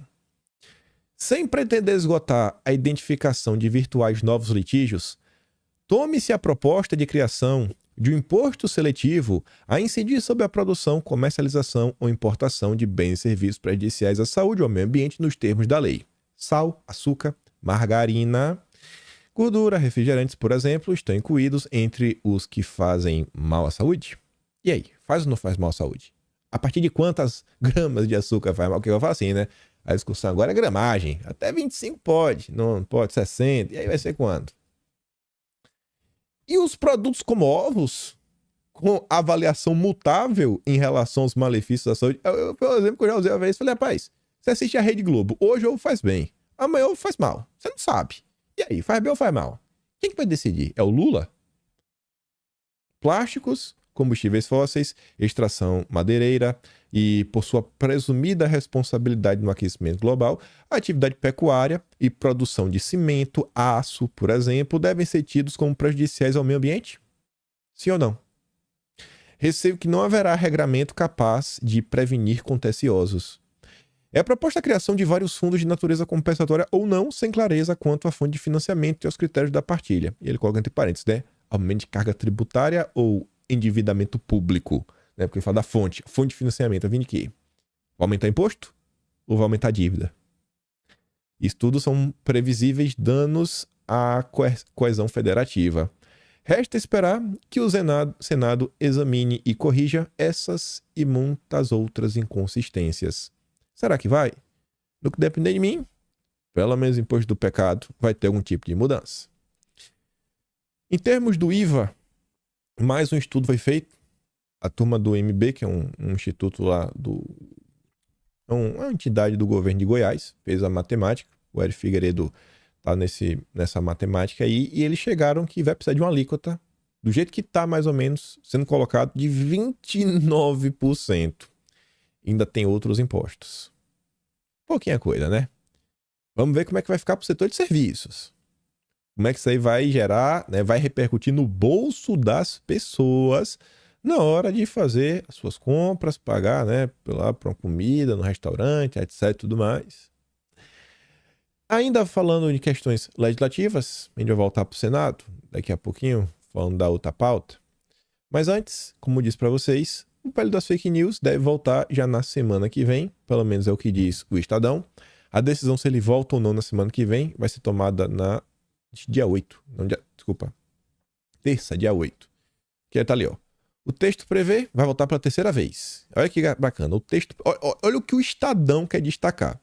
Sem pretender esgotar a identificação de virtuais novos litígios, tome-se a proposta de criação de um imposto seletivo a incidir sobre a produção, comercialização ou importação de bens e serviços prejudiciais à saúde ou ao meio ambiente nos termos da lei. Sal, açúcar, margarina, gordura, refrigerantes, por exemplo, estão incluídos entre os que fazem mal à saúde. E aí, faz ou não faz mal à saúde? A partir de quantas gramas de açúcar faz mal? Porque eu falo assim, né? A discussão agora é gramagem. Até 25 pode, não pode 60. E aí vai ser quanto? E os produtos como ovos, com avaliação mutável em relação aos malefícios da saúde. Por exemplo, que eu já usei uma vez, falei, rapaz, você assiste a Rede Globo, hoje ovo faz bem, amanhã ovo faz mal. Você não sabe. E aí, faz bem ou faz mal? Quem que vai decidir? É o Lula? Plásticos, combustíveis fósseis, extração madeireira e, por sua presumida responsabilidade no aquecimento global, a atividade pecuária e produção de cimento, aço, por exemplo, devem ser tidos como prejudiciais ao meio ambiente? Sim ou não? Receio que não haverá regramento capaz de prevenir contenciosos. É proposta a criação de vários fundos de natureza compensatória ou não, sem clareza quanto à fonte de financiamento e aos critérios da partilha. E ele coloca entre parênteses, né? Aumento de carga tributária ou endividamento público, né? Porque ele fala da fonte. Fonte de financiamento, vai vir de quê? Vai aumentar imposto? Ou vai aumentar a dívida? Estudos são previsíveis danos à coesão federativa. Resta esperar que o Senado examine e corrija essas e muitas outras inconsistências. Será que vai? No que depender de mim, pelo menos o imposto do pecado vai ter algum tipo de mudança. Em termos do IVA, mais um estudo foi feito. A turma do MB, que é um instituto lá uma entidade do governo de Goiás, fez a matemática. O Hélio Figueiredo tá nessa matemática aí, e eles chegaram que vai precisar de uma alíquota, do jeito que tá mais ou menos sendo colocado, de 29%. Ainda tem outros impostos. Pouquinha coisa, né? Vamos ver como é que vai ficar pro setor de serviços. Como é que isso aí vai gerar, né? Vai repercutir no bolso das pessoas na hora de fazer as suas compras, pagar, né? Para uma comida no restaurante, etc, tudo mais. Ainda falando de questões legislativas, a gente vai voltar para o Senado daqui a pouquinho, falando da outra pauta. Mas antes, como disse para vocês, o PL das Fake News deve voltar já na semana que vem, pelo menos é o que diz o Estadão. A decisão se ele volta ou não na semana que vem vai ser tomada na dia 8. Não, desculpa. Terça, dia 8. Que tá ali, ó. O texto prevê, vai voltar pela terceira vez. Olha que bacana. O texto, olha o que o Estadão quer destacar.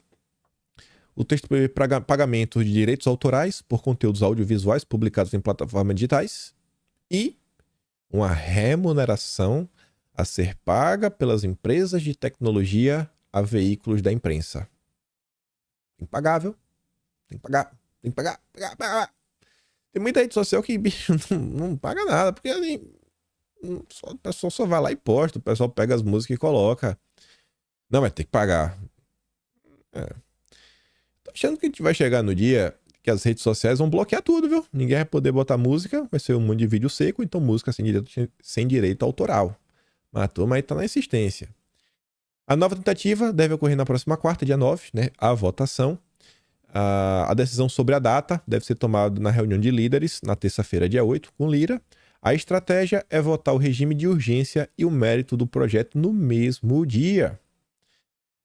O texto prevê pagamento de direitos autorais por conteúdos audiovisuais publicados em plataformas digitais e uma remuneração a ser paga pelas empresas de tecnologia a veículos da imprensa. Impagável. Tem que pagar. Tem que pagar. Tem muita rede social que, bicho, não paga nada, porque assim, o pessoal só vai lá e posta, o pessoal pega as músicas e coloca. Não, mas tem que pagar. Tô achando que a gente vai chegar no dia que as redes sociais vão bloquear tudo, viu? Ninguém vai poder botar música, vai ser um monte de vídeo seco, então música sem direito autoral. Mas a turma aí tá na insistência. A nova tentativa deve ocorrer na próxima quarta, dia 9, né? A votação. A decisão sobre a data deve ser tomada na reunião de líderes, na terça-feira, dia 8, com Lira. A estratégia é votar o regime de urgência e o mérito do projeto no mesmo dia.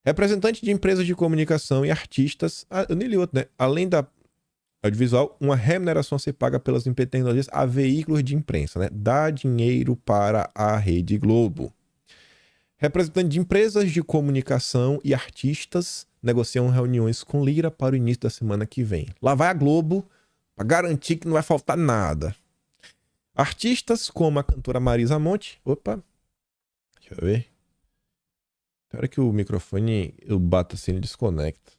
Representantes de empresas de comunicação e artistas, eu nem li outro, né? Além da audiovisual, uma remuneração a ser paga pelas tecnologias a veículos de imprensa, né? Dá dinheiro para a Rede Globo. Representantes de empresas de comunicação e artistas negociam reuniões com Lira para o início da semana que vem. Lá vai a Globo para garantir que não vai faltar nada. Artistas como a cantora Marisa Monte. Opa, deixa eu ver. Tem hora que o microfone eu bato assim e desconecta.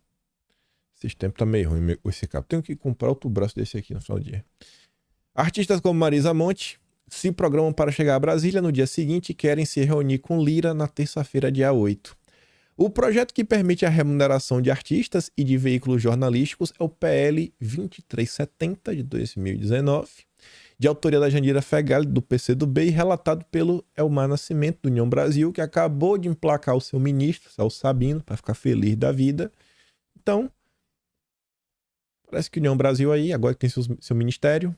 Esse tempo tá meio ruim esse cabo. Tenho que comprar outro braço desse aqui no final do dia. Artistas como Marisa Monte se programam para chegar a Brasília no dia seguinte e querem se reunir com Lira na terça-feira, dia 8. O projeto que permite a remuneração de artistas e de veículos jornalísticos é o PL 2370 de 2019, de autoria da Jandira Fegali, do PCdoB, e relatado pelo Elmar Nascimento, do União Brasil, que acabou de emplacar o seu ministro, Celso Sabino, para ficar feliz da vida. Então, parece que União Brasil aí, agora que tem seu ministério.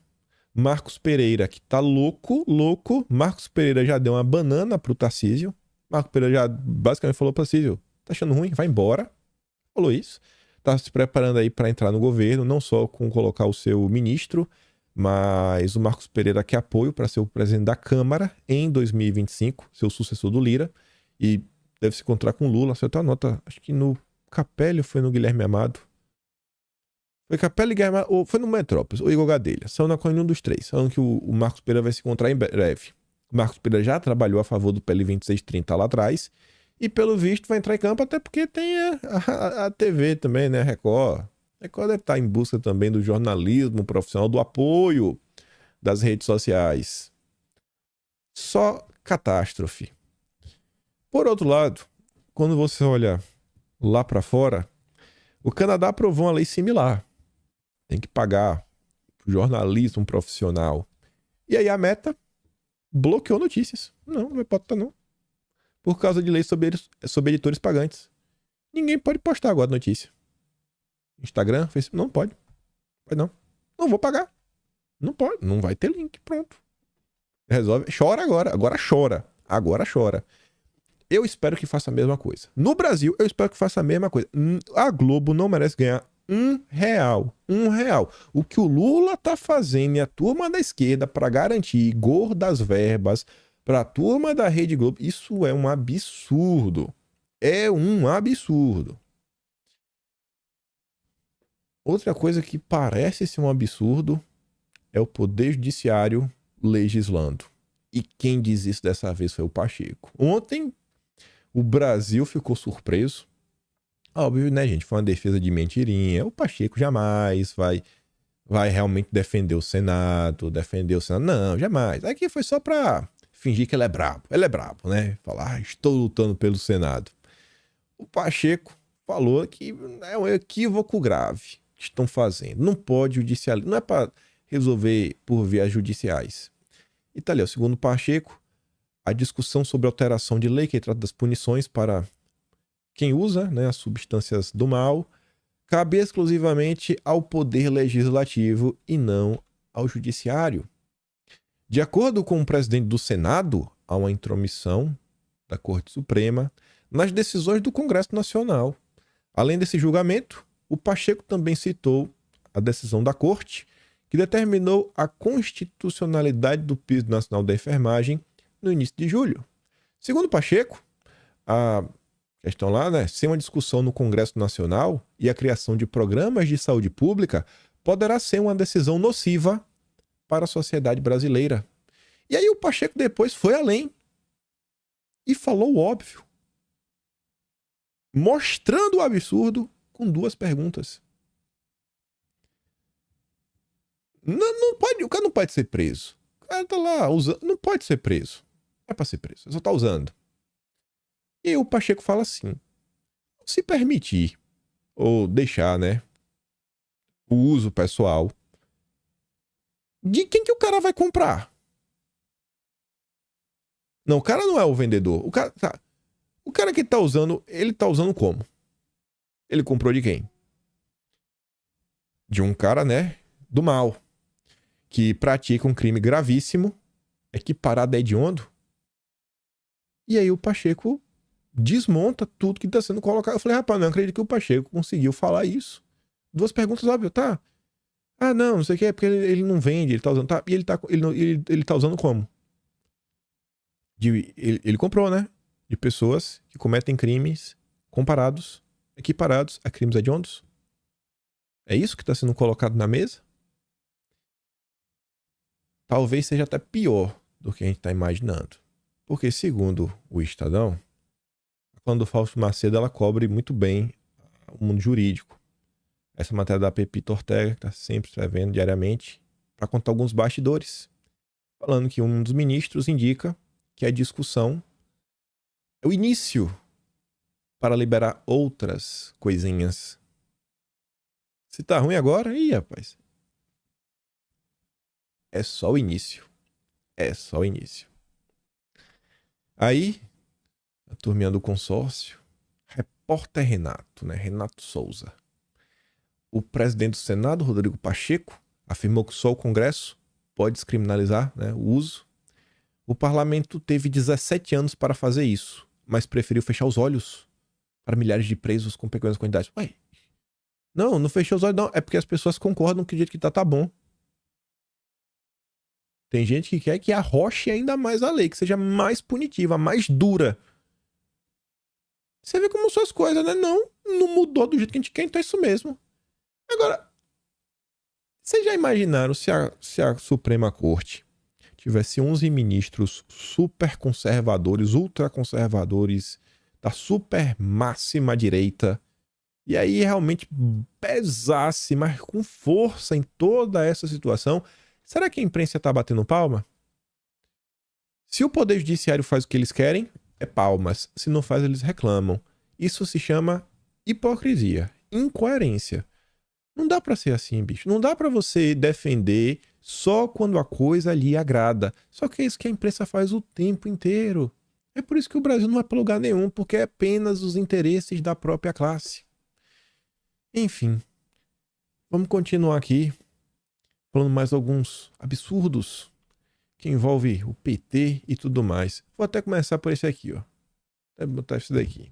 Marcos Pereira, que tá louco. Marcos Pereira já deu uma banana pro Tarcísio. Marcos Pereira já basicamente falou pro Tarcísio: tá achando ruim? Vai embora. Falou isso. Tá se preparando aí para entrar no governo, não só com colocar o seu ministro, mas o Marcos Pereira quer apoio para ser o presidente da Câmara em 2025, seu sucessor do Lira, e deve se encontrar com o Lula. Você até anota, acho que no Capelli ou foi no Guilherme Amado? Foi Capelli e Guilherme Amado, ou foi no Metrópolis, ou Igor Gadelha. Saiu na coisa um dos três. Falando que o Marcos Pereira vai se encontrar em breve. O Marcos Pereira já trabalhou a favor do PL 2630 lá atrás, e pelo visto vai entrar em campo, até porque tem a TV também, né? Record. Record deve estar em busca também do jornalismo profissional, do apoio das redes sociais. Só catástrofe. Por outro lado, quando você olha lá para fora, o Canadá aprovou uma lei similar. Tem que pagar o jornalismo profissional. E aí a Meta bloqueou notícias. Não vai botar não. Por causa de lei sobre editores pagantes. Ninguém pode postar agora notícia. Instagram, Facebook, não pode. Pode não. Não vou pagar. Não pode. Não vai ter link. Pronto. Resolve. Chora agora. Agora chora. Agora chora. Eu espero que faça a mesma coisa. No Brasil, eu espero que faça a mesma coisa. A Globo não merece ganhar R$1. R$1. O que o Lula tá fazendo e a turma da esquerda para garantir gordas verbas para a turma da Rede Globo, isso é um absurdo. É um absurdo. Outra coisa que parece ser um absurdo é o Poder Judiciário legislando. E quem diz isso dessa vez foi o Pacheco. Ontem, o Brasil ficou surpreso. Óbvio, né, gente? Foi uma defesa de mentirinha. O Pacheco jamais vai realmente defender o Senado, Não, jamais. Aqui foi só pra fingir que ele é brabo. Ele é brabo, né? Falar, estou lutando pelo Senado. O Pacheco falou que é um equívoco grave que estão fazendo. Não pode judicializar. Não é para resolver por vias judiciais. E tá ali, ó, segundo o Pacheco, a discussão sobre alteração de lei que trata das punições para quem usa, né, as substâncias do mal, cabe exclusivamente ao Poder Legislativo e não ao Judiciário. De acordo com o presidente do Senado, há uma intromissão da Corte Suprema nas decisões do Congresso Nacional. Além desse julgamento, o Pacheco também citou a decisão da Corte, que determinou a constitucionalidade do Piso Nacional da Enfermagem no início de julho. Segundo Pacheco, a questão lá, né, sem uma discussão no Congresso Nacional e a criação de programas de saúde pública poderá ser uma decisão nociva para a sociedade brasileira. E aí o Pacheco depois foi além e falou o óbvio, mostrando o absurdo com duas perguntas. Não pode, o cara não pode ser preso. O cara tá lá usando, não pode ser preso. Não é para ser preso, só tá usando. E o Pacheco fala assim: se permitir ou deixar, né, o uso pessoal, de quem que o cara vai comprar? Não, o cara não é o vendedor. O cara que tá usando, ele tá usando como? Ele comprou de quem? De um cara, né, do mal, que pratica um crime gravíssimo, equiparado a hediondo. E aí o Pacheco desmonta tudo que está sendo colocado. Eu falei, rapaz, não acredito que o Pacheco conseguiu falar isso. Duas perguntas óbvias, tá? Ah, não sei o que, é porque ele não vende, ele tá usando. Tá, e ele tá usando como? Ele comprou, né? De pessoas que cometem crimes equiparados a crimes hediondos. É isso que está sendo colocado na mesa? Talvez seja até pior do que a gente está imaginando. Porque, segundo o Estadão, quando o Fausto Macedo, ela cobre muito bem o mundo jurídico. Essa matéria da Pepita Ortega, que está sempre escrevendo diariamente, para contar alguns bastidores. Falando que um dos ministros indica que a discussão é o início para liberar outras coisinhas. Se tá ruim agora, ih, rapaz. É só o início. É só o início. Aí, a turminha do consórcio, repórter Renato, né? Renato Souza. O presidente do Senado, Rodrigo Pacheco, afirmou que só o Congresso pode descriminalizar, né, o uso. O parlamento teve 17 anos para fazer isso, mas preferiu fechar os olhos para milhares de presos com pequenas quantidades. Ué, não fechou os olhos não, é porque as pessoas concordam que o jeito que tá bom. Tem gente que quer que arroche ainda mais a lei, que seja mais punitiva, mais dura. Você vê como são as coisas, né? Não mudou do jeito que a gente quer, então é isso mesmo. Agora, vocês já imaginaram se a Suprema Corte tivesse 11 ministros super conservadores, ultra conservadores, da super máxima direita, e aí realmente pesasse, mas com força em toda essa situação, será que a imprensa tá batendo palma? Se o Poder Judiciário faz o que eles querem, é palmas. Se não faz, eles reclamam. Isso se chama hipocrisia, incoerência. Não dá pra ser assim, bicho. Não dá pra você defender só quando a coisa lhe agrada. Só que é isso que a imprensa faz o tempo inteiro. É por isso que o Brasil não vai pra lugar nenhum, porque é apenas os interesses da própria classe. Enfim, vamos continuar aqui falando mais alguns absurdos que envolvem o PT e tudo mais. Vou até começar por esse aqui, ó. Vou botar esse daqui.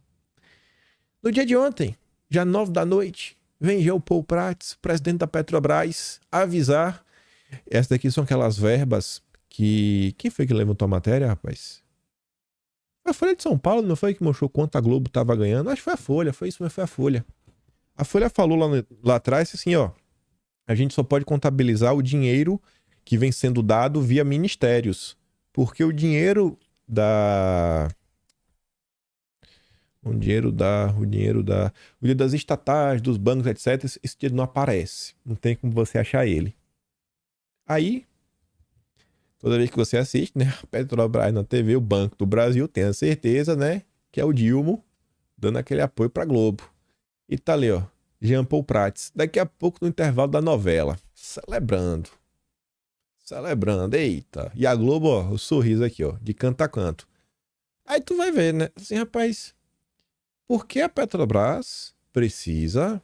No dia de ontem, já 9 da noite, vem Jean Paul Prats, presidente da Petrobras, avisar. Essas daqui são aquelas verbas que... Quem foi que levantou a matéria, rapaz? Foi a Folha de São Paulo, não foi que mostrou quanto a Globo tava ganhando? Acho que foi a Folha, foi isso, mas foi a Folha. A Folha falou lá atrás assim, ó, a gente só pode contabilizar o dinheiro que vem sendo dado via ministérios, porque o dinheiro das estatais, dos bancos, etc, esse dinheiro não aparece, não tem como você achar ele. Aí, toda vez que você assiste, né, a Petrobras na TV, o Banco do Brasil, tenha certeza, né, que é o Dilma dando aquele apoio pra Globo. E tá ali, ó, Jean Paul Prats, daqui a pouco no intervalo da novela, celebrando, eita. E a Globo, ó, o sorriso aqui, ó, de canto a canto. Aí tu vai ver, né, assim, rapaz, por que a Petrobras precisa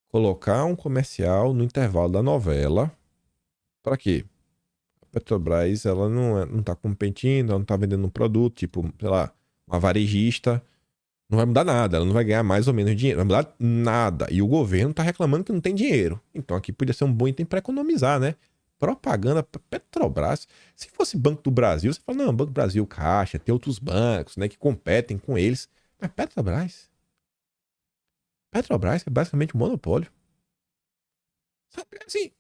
colocar um comercial no intervalo da novela? Pra quê? A Petrobras, ela não tá competindo, ela não tá vendendo um produto, tipo, sei lá, uma varejista. Não vai mudar nada, ela não vai ganhar mais ou menos dinheiro, não vai mudar nada. E o governo tá reclamando que não tem dinheiro. Então aqui podia ser um bom item para economizar, né? Propaganda pra Petrobras. Se fosse Banco do Brasil, você fala, não, Banco do Brasil, Caixa, tem outros bancos, né, que competem com eles. Mas Petrobras é basicamente um monopólio. Sabe, assim,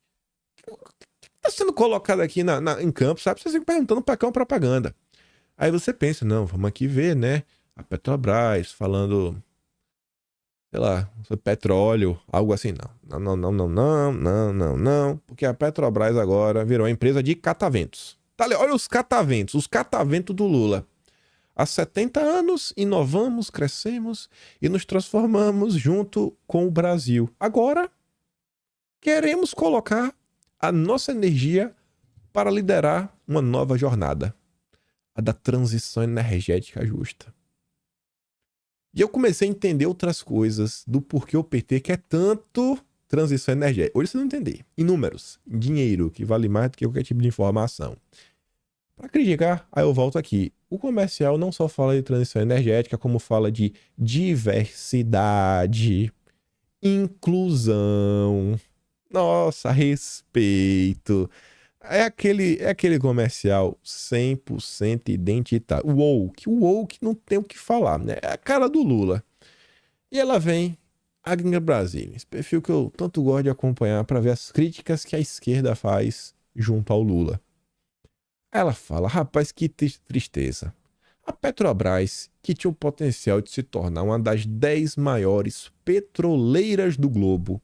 o que tá sendo colocado aqui em campo, sabe? Você fica perguntando pra cá uma propaganda. Aí você pensa, não, vamos aqui ver, né? A Petrobras falando, sei lá, sobre petróleo, algo assim, não. Não, porque a Petrobras agora virou uma empresa de cataventos. Tá ali, olha os cataventos do Lula. Há 70 anos inovamos, crescemos e nos transformamos junto com o Brasil. Agora, queremos colocar a nossa energia para liderar uma nova jornada, a da transição energética justa. E eu comecei a entender outras coisas do porquê o PT quer tanto transição energética. Hoje você não entender. Em números, em dinheiro, que vale mais do que qualquer tipo de informação. Para criticar, aí eu volto aqui. O comercial não só fala de transição energética, como fala de diversidade, inclusão, nossa, respeito. É aquele comercial 100% identitário. O woke não tem o que falar, né? É a cara do Lula. E ela vem, a Gringa Brasília, esse perfil que eu tanto gosto de acompanhar para ver as críticas que a esquerda faz junto ao Lula. Ela fala, rapaz, que tristeza. A Petrobras, que tinha o potencial de se tornar uma das 10 maiores petroleiras do globo,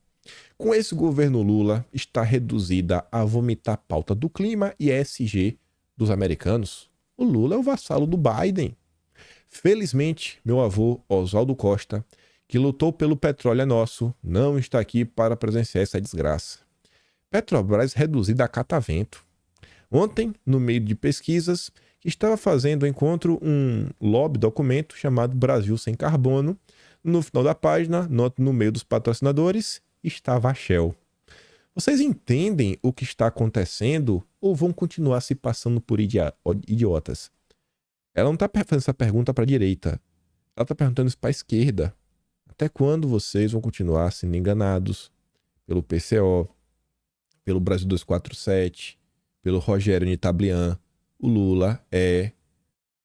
com esse governo Lula, está reduzida a vomitar a pauta do clima e ESG dos americanos. O Lula é o vassalo do Biden. Felizmente, meu avô, Oswaldo Costa, que lutou pelo petróleo é nosso, não está aqui para presenciar essa desgraça. Petrobras reduzida a catavento. Ontem, no meio de pesquisas, estava fazendo ao encontro um lobby documento chamado Brasil Sem Carbono. No final da página, no meio dos patrocinadores, estava a Shell. Vocês entendem o que está acontecendo ou vão continuar se passando por idiotas? Ela não está fazendo essa pergunta para a direita. Ela está perguntando isso para a esquerda. Até quando vocês vão continuar sendo enganados pelo PCO, pelo Brasil 247, pelo Rogério Nitablian? O Lula é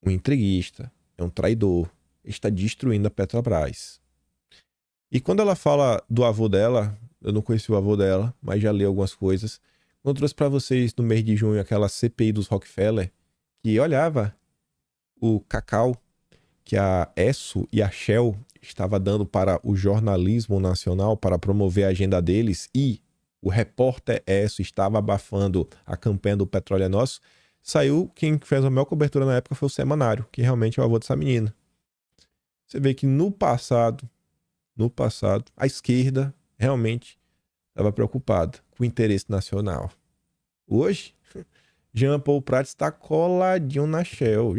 um entreguista, é um traidor, está destruindo a Petrobras. E quando ela fala do avô dela, eu não conheci o avô dela, mas já li algumas coisas. Eu trouxe para vocês no mês de junho aquela CPI dos Rockefeller, que olhava o cacau que a Esso e a Shell estava dando para o jornalismo nacional para promover a agenda deles, e o repórter Esso estava abafando a campanha do Petróleo é Nosso. Saiu, quem fez a maior cobertura na época foi o Semanário, que realmente é o avô dessa menina. Você vê que no passado, a esquerda realmente estava preocupada com o interesse nacional. Hoje, Jean Paul Prats está coladinho na Shell.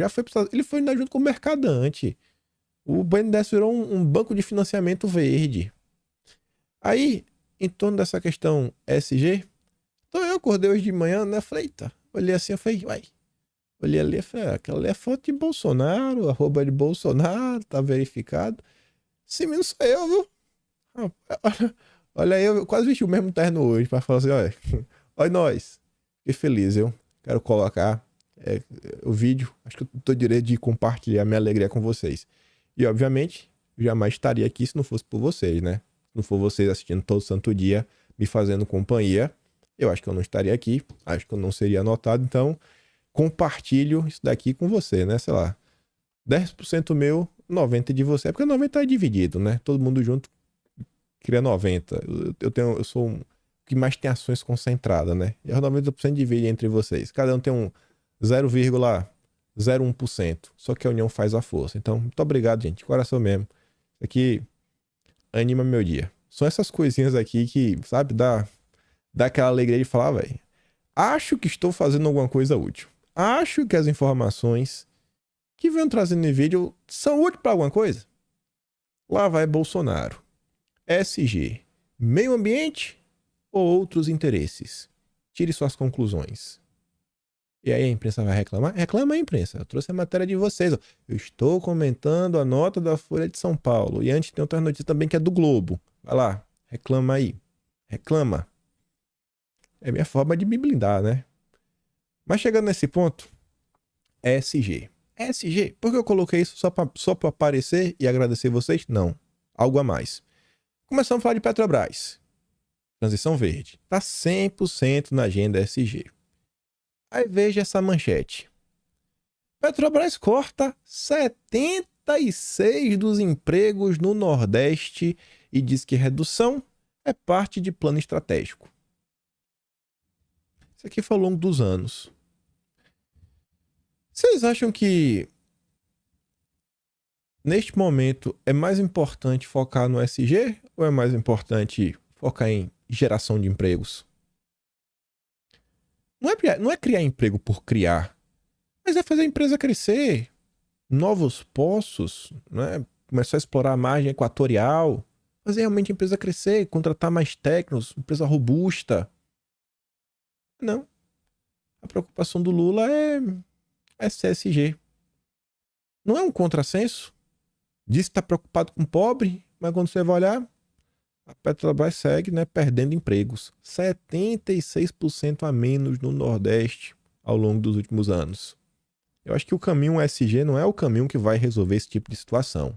Ele foi ainda junto com o Mercadante. O BNDES virou um banco de financiamento verde. Aí, em torno dessa questão ESG, então eu acordei hoje de manhã, né? Falei, eita. Olhei assim, eu falei, uai. Olhei ali, falei, aquela ali é foto de Bolsonaro, arroba de Bolsonaro, tá verificado. Esse menino sou eu, viu? Olha aí, eu quase vesti o mesmo terno hoje pra falar assim, olha, olha nós. Fiquei feliz, eu quero colocar o vídeo. Acho que eu tô direito de compartilhar minha alegria com vocês. E, obviamente, eu jamais estaria aqui se não fosse por vocês, né? Se não for vocês assistindo todo santo dia, me fazendo companhia, eu acho que eu não estaria aqui. Acho que eu não seria anotado. Então, compartilho isso daqui com você, né? Sei lá, 10% meu, 90% de você. É porque 90% é dividido, né? Todo mundo junto cria 90%. Eu sou um que mais tem ações concentradas, né? E os 90% divide entre vocês. Cada um tem um 0,01%. Só que a união faz a força. Então, muito obrigado, gente. De coração mesmo. Isso aqui anima meu dia. São essas coisinhas aqui que, sabe, dá aquela alegria de falar, velho. Acho que estou fazendo alguma coisa útil. Acho que as informações que vem trazendo em vídeo são úteis para alguma coisa. Lá vai Bolsonaro. SG. Meio ambiente ou outros interesses? Tire suas conclusões. E aí a imprensa vai reclamar? Reclama a imprensa. Eu trouxe a matéria de vocês. Ó. Eu estou comentando a nota da Folha de São Paulo. E antes tem outra notícia também que é do Globo. Vai lá. Reclama aí. Reclama. É minha forma de me blindar, né? Mas chegando nesse ponto, ESG. ESG, por que eu coloquei isso só para aparecer e agradecer vocês? Não. Algo a mais. Começamos a falar de Petrobras. Transição verde. Está 100% na agenda ESG. Aí veja essa manchete. Petrobras corta 76% dos empregos no Nordeste e diz que redução é parte de plano estratégico. Isso aqui foi ao longo dos anos. Vocês acham que neste momento é mais importante focar no SG ou é mais importante focar em geração de empregos? Não é criar emprego por criar, mas é fazer a empresa crescer, novos poços, né? Começar a explorar a margem equatorial, fazer realmente a empresa crescer, contratar mais técnicos, empresa robusta. Não. A preocupação do Lula é CSG. Não é um contrassenso? Diz que está preocupado com o pobre, mas quando você vai olhar, a Petrobras segue, né, perdendo empregos. 76% a menos no Nordeste ao longo dos últimos anos. Eu acho que o caminho ESG não é o caminho que vai resolver esse tipo de situação.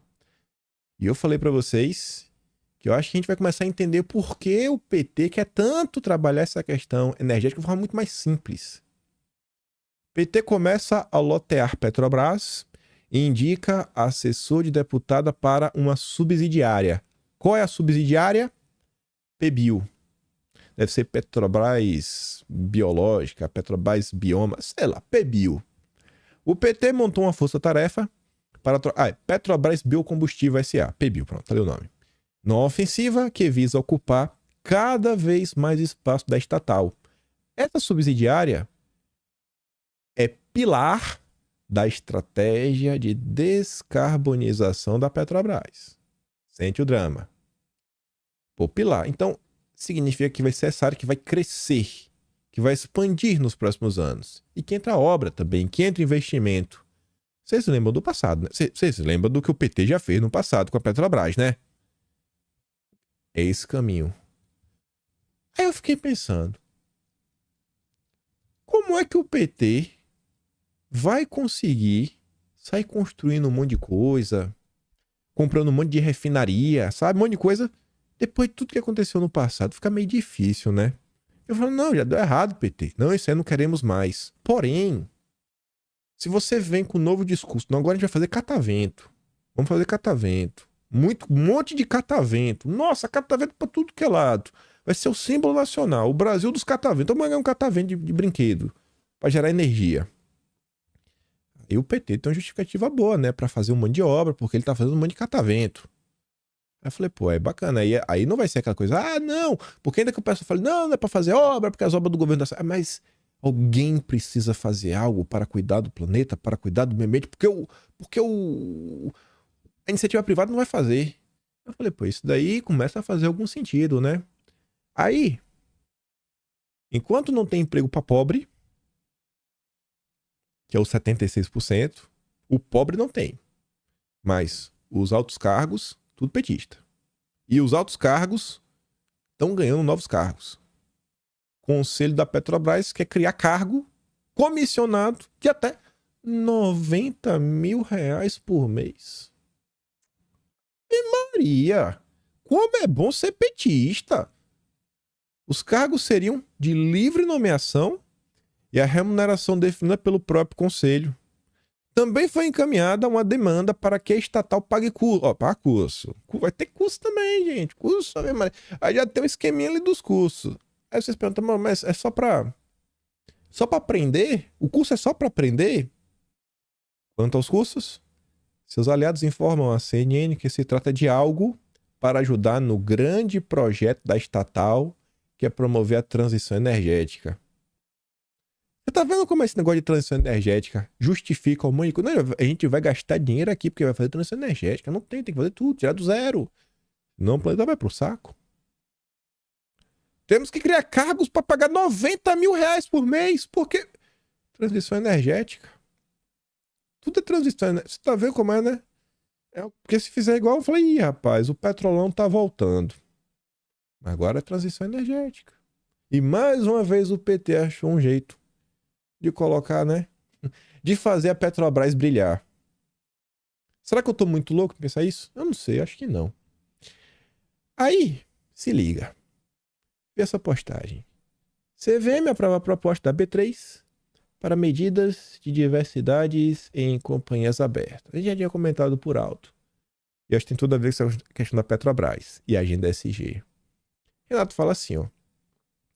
E eu falei para vocês que eu acho que a gente vai começar a entender por que o PT quer tanto trabalhar essa questão energética de forma muito mais simples. O PT começa a lotear Petrobras e indica assessor de deputada para uma subsidiária. Qual é a subsidiária? PBio. Deve ser Petrobras Biológica, Petrobras Bioma, sei lá, PBio. O PT montou uma força-tarefa para... Petrobras Biocombustível S.A., PBio, pronto, tá ali o nome. Numa ofensiva que visa ocupar cada vez mais espaço da estatal. Essa subsidiária é pilar da estratégia de descarbonização da Petrobras. Sente o drama. Pô, pilar. Então, significa que vai ser essa área que vai crescer, que vai expandir nos próximos anos. E que entra obra também, que entra investimento. Vocês lembram do passado, né? Vocês lembram do que o PT já fez no passado com a Petrobras, né? É esse caminho. Aí eu fiquei pensando, como é que o PT vai conseguir sair construindo um monte de coisa, comprando um monte de refinaria, sabe? Um monte de coisa. Depois de tudo que aconteceu no passado, fica meio difícil, né? Eu falo, não, já deu errado, PT. Não, isso aí não queremos mais. Porém, se você vem com um novo discurso, não, agora a gente vai fazer catavento. Vamos fazer catavento. Um monte de catavento. Nossa, catavento pra tudo que é lado. Vai ser o símbolo nacional, o Brasil dos cataventos. Vamos ganhar um catavento de brinquedo pra gerar energia. E o PT tem uma justificativa boa, né? Pra fazer um monte de obra, porque ele tá fazendo um monte de catavento. Aí eu falei, pô, é bacana. Aí não vai ser aquela coisa, não, porque ainda que o pessoal fale, não é pra fazer obra, porque as obras do governo... Mas alguém precisa fazer algo para cuidar do planeta, para cuidar do meio ambiente, porque a iniciativa privada não vai fazer. Eu falei, pô, isso daí começa a fazer algum sentido, né? Aí, enquanto não tem emprego para pobre, que é o 76%, o pobre não tem. Mas os altos cargos, tudo petista. E os altos cargos, estão ganhando novos cargos. O Conselho da Petrobras quer criar cargo comissionado de até R$ 90 mil por mês. E Maria, como é bom ser petista! Os cargos seriam de livre nomeação e a remuneração definida pelo próprio Conselho. Também foi encaminhada uma demanda para que a estatal pague curso. Ó, paga curso. Vai ter curso também, gente. Curso também, Maria. Aí já tem um esqueminha ali dos cursos. Aí vocês perguntam, mas é só para aprender? O curso é só para aprender? Quanto aos cursos, seus aliados informam à CNN que se trata de algo para ajudar no grande projeto da estatal, que é promover a transição energética. Você tá vendo como esse negócio de transição energética justifica o mundo? Não, a gente vai gastar dinheiro aqui porque vai fazer transição energética. Não tem que fazer tudo, tirar do zero. Não, o planeta vai pro saco. Temos que criar cargos para pagar R$ 90 mil por mês, porque transição energética. Tudo é transição energética. Você tá vendo como é, né? Porque se fizer igual, eu falei, ih, rapaz, o petrolão tá voltando. Agora é transição energética. E mais uma vez o PT achou um jeito de colocar, né? De fazer a Petrobras brilhar. Será que eu tô muito louco pra pensar isso? Eu não sei, acho que não. Aí, se liga. Vê essa postagem. CVM aprova a proposta da B3 para medidas de diversidades em companhias abertas. A gente já tinha comentado por alto. E acho que tem tudo a ver com essa questão da Petrobras e a agenda SG. Renato fala assim, ó.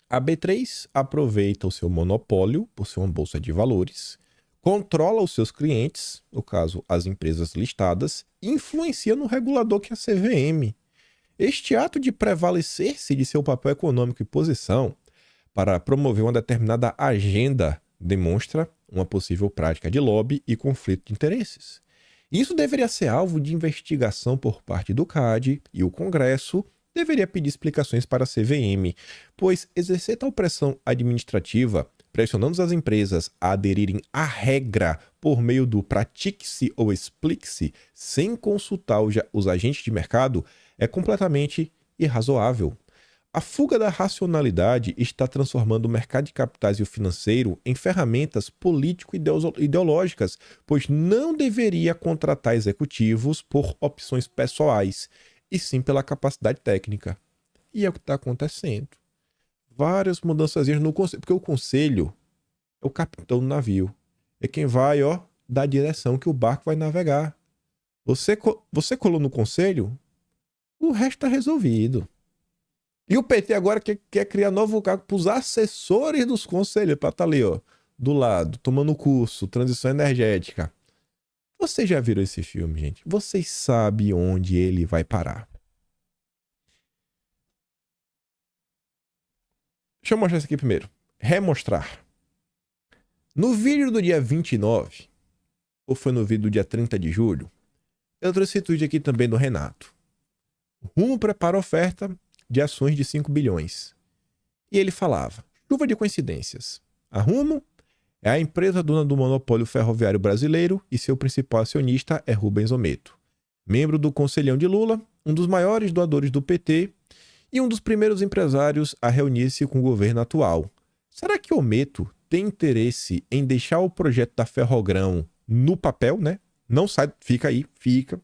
A B3 aproveita o seu monopólio por ser uma bolsa de valores, controla os seus clientes, no caso, as empresas listadas, e influencia no regulador que é a CVM. Este ato de prevalecer-se de seu papel econômico e posição para promover uma determinada agenda demonstra uma possível prática de lobby e conflito de interesses. Isso deveria ser alvo de investigação por parte do CAD e o Congresso deveria pedir explicações para a CVM, pois exercer tal pressão administrativa, pressionando as empresas a aderirem à regra por meio do pratique-se ou explique-se, sem consultar os agentes de mercado, é completamente irrazoável. A fuga da racionalidade está transformando o mercado de capitais e o financeiro em ferramentas político-ideológicas, pois não deveria contratar executivos por opções pessoais, e sim pela capacidade técnica. E é o que está acontecendo. Várias mudanças no conselho, porque o conselho é o capitão do navio. É quem vai, ó, dar a direção que o barco vai navegar. Você colou no conselho, o resto está resolvido. E o PT agora quer criar novo cargo para os assessores dos conselhos, para estar ali, ó, do lado, tomando curso, transição energética. Vocês já viram esse filme, gente? Vocês sabem onde ele vai parar. Deixa eu mostrar isso aqui primeiro. Remostrar. No vídeo do dia 29, ou foi no vídeo do dia 30 de julho, eu trouxe esse tweet aqui também do Renato. Rumo prepara oferta de ações de 5 bilhões. E ele falava, chuva de coincidências. A Rumo é a empresa dona do monopólio ferroviário brasileiro e seu principal acionista é Rubens Ometo, membro do Conselhão de Lula, um dos maiores doadores do PT e um dos primeiros empresários a reunir-se com o governo atual. Será que Ometo tem interesse em deixar o projeto da Ferrogrão no papel, né? Não sai, fica aí, fica,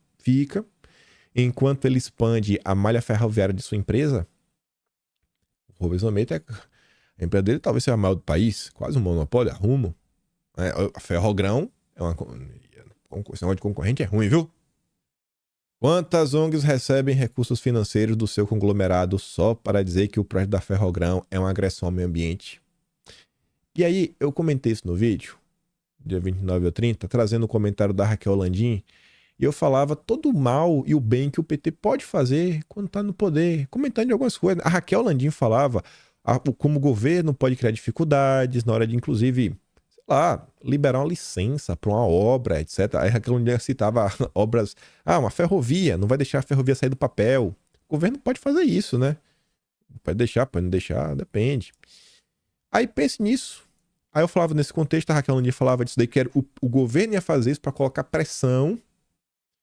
enquanto ele expande a malha ferroviária de sua empresa? O Rubens Ometo a empresa dele talvez seja a maior do país, quase um monopólio, a Rumo. A Ferrogrão é uma questão de concorrente, é ruim, viu? Quantas ONGs recebem recursos financeiros do seu conglomerado só para dizer que o projeto da Ferrogrão é uma agressão ao meio ambiente? E aí, eu comentei isso no vídeo, dia 29 ou 30, trazendo o comentário da Raquel Landim, e eu falava todo o mal e o bem que o PT pode fazer quando está no poder, comentando de algumas coisas. A Raquel Landim falava como o governo pode criar dificuldades na hora de, inclusive, sei lá, liberar uma licença para uma obra, etc. Aí a Raquel Landim citava obras, uma ferrovia, não vai deixar a ferrovia sair do papel. O governo pode fazer isso, né? Pode deixar, pode não deixar, depende. Aí pense nisso. Aí eu falava nesse contexto, a Raquel Landim falava disso daí, que o governo ia fazer isso para colocar pressão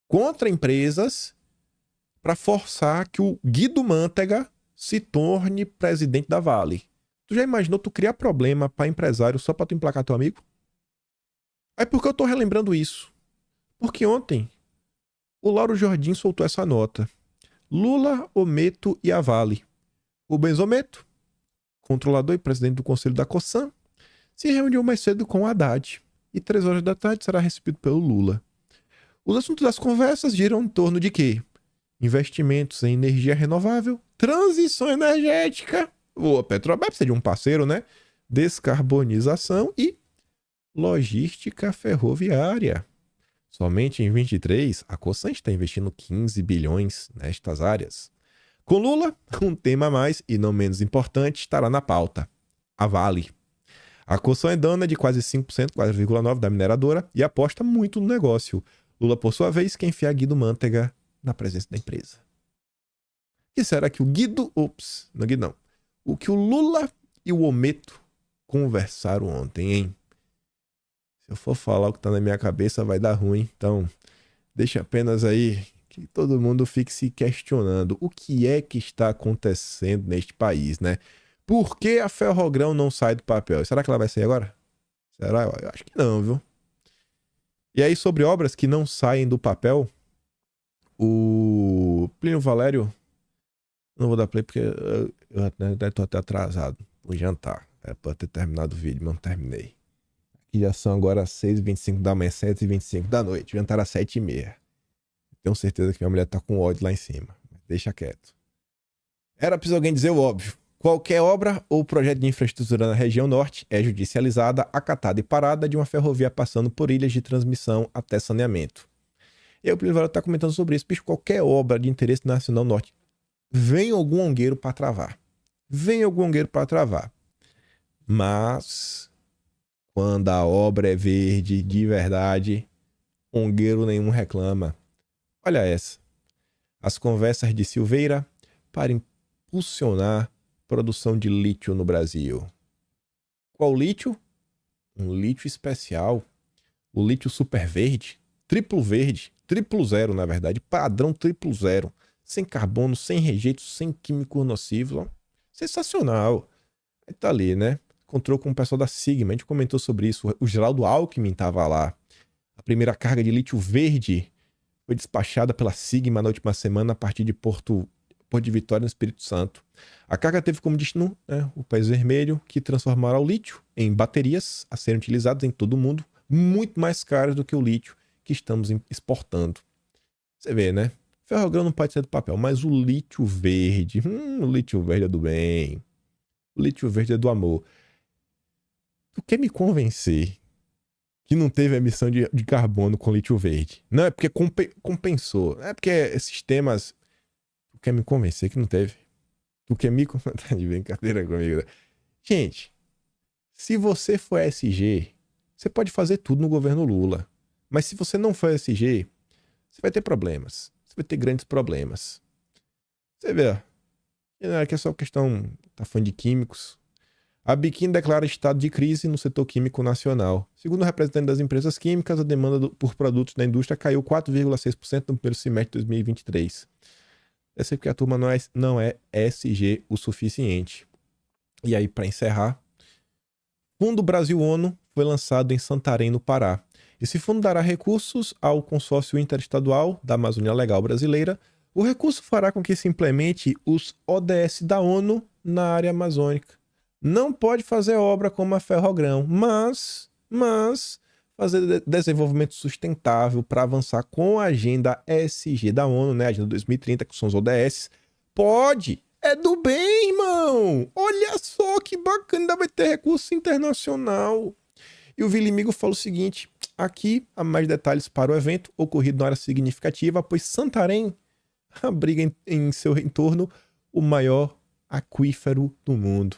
contra empresas para forçar que o Guido Mantega se torne presidente da Vale. Tu já imaginou tu criar problema para empresário só para tu emplacar teu amigo? Aí por que eu tô relembrando isso? Porque ontem o Lauro Jordim soltou essa nota. Lula, Ometo e a Vale. Rubens Ometo, controlador e presidente do Conselho da Cosan, se reuniu mais cedo com o Haddad e 3 horas da tarde será recebido pelo Lula. Os assuntos das conversas giram em torno de quê? Investimentos em energia renovável, transição energética, a Petrobras precisa de um parceiro, né? Descarbonização e logística ferroviária. Somente em 23, a Cosan está investindo 15 bilhões nestas áreas. Com Lula, um tema a mais e não menos importante estará na pauta: a Vale. A Cosan é dona de quase 5%, 4,9% da mineradora e aposta muito no negócio. Lula, por sua vez, quer enfiar Guido Mantega na presença da empresa. E será que o Guido... Não, Guido não. O que o Lula e o Ometo conversaram ontem, hein? Se eu for falar o que tá na minha cabeça, vai dar ruim. Então, deixa apenas aí que todo mundo fique se questionando o que é que está acontecendo neste país, né? Por que a Ferrogrão não sai do papel? Será que ela vai sair agora? Será? Eu acho que não, viu? E aí, sobre obras que não saem do papel, o Plínio Valério... Não vou dar play porque eu tô até atrasado. Vou jantar. Era pra ter terminado o vídeo, mas não terminei. Aqui já são agora 6h25 da manhã, 7h25 da noite. Jantar às 7h30. Tenho certeza que minha mulher tá com ódio lá em cima. Deixa quieto. Era preciso alguém dizer o óbvio. Qualquer obra ou projeto de infraestrutura na região norte é judicializada, acatada e parada de uma ferrovia passando por ilhas de transmissão até saneamento. E aí o Plínio Valério tá comentando sobre isso. Bicho, qualquer obra de interesse nacional norte, vem algum ongueiro para travar. Vem algum ongueiro para travar. Mas, quando a obra é verde, de verdade, ongueiro nenhum reclama. Olha essa. As conversas de Silveira para impulsionar produção de lítio no Brasil. Qual lítio? Um lítio especial. O lítio super verde, triplo zero, na verdade, padrão triplo zero. Sem carbono, sem rejeito, sem químicos nocivos. Sensacional. Aí tá ali, né? Encontrou com o pessoal da Sigma, a gente comentou sobre isso. O Geraldo Alckmin estava lá. A primeira carga de lítio verde foi despachada pela Sigma na última semana a partir de Porto de Vitória, no Espírito Santo. A carga teve como destino, né, o País Vermelho, que transformará o lítio em baterias a serem utilizadas em todo o mundo, muito mais caras do que o lítio que estamos exportando. Você vê, né? Ferrogrão não pode ser do papel, mas o lítio verde é do bem. O lítio verde é do amor. Tu quer me convencer que não teve emissão de carbono com lítio verde? Não, é porque compensou. É porque esses temas... Tu quer me convencer que não teve? Tu quer me... Tá de brincadeira comigo, né? Gente, se você for SG, você pode fazer tudo no governo Lula. Mas se você não for SG, você vai ter problemas. Você vai ter grandes problemas. Você vê, ó. Aqui é só questão... Tá falando de químicos. A Biquíni declara estado de crise no setor químico nacional. Segundo o representante das empresas químicas, a demanda por produtos da indústria caiu 4,6% no primeiro semestre de 2023. Deve ser porque a turma não é SG o suficiente. E aí, para encerrar, Fundo Brasil ONU foi lançado em Santarém, no Pará. Esse fundo dará recursos ao consórcio interestadual da Amazônia Legal Brasileira. O recurso fará com que se implemente os ODS da ONU na área amazônica. Não pode fazer obra como a Ferrogrão, mas fazer desenvolvimento sustentável para avançar com a agenda ESG da ONU, né? A agenda 2030, que são os ODS. Pode! É do bem, irmão! Olha só que bacana, ainda vai ter recurso internacional. E o Vilimigo fala o seguinte: aqui há mais detalhes para o evento ocorrido na área significativa, pois Santarém abriga em seu entorno o maior aquífero do mundo.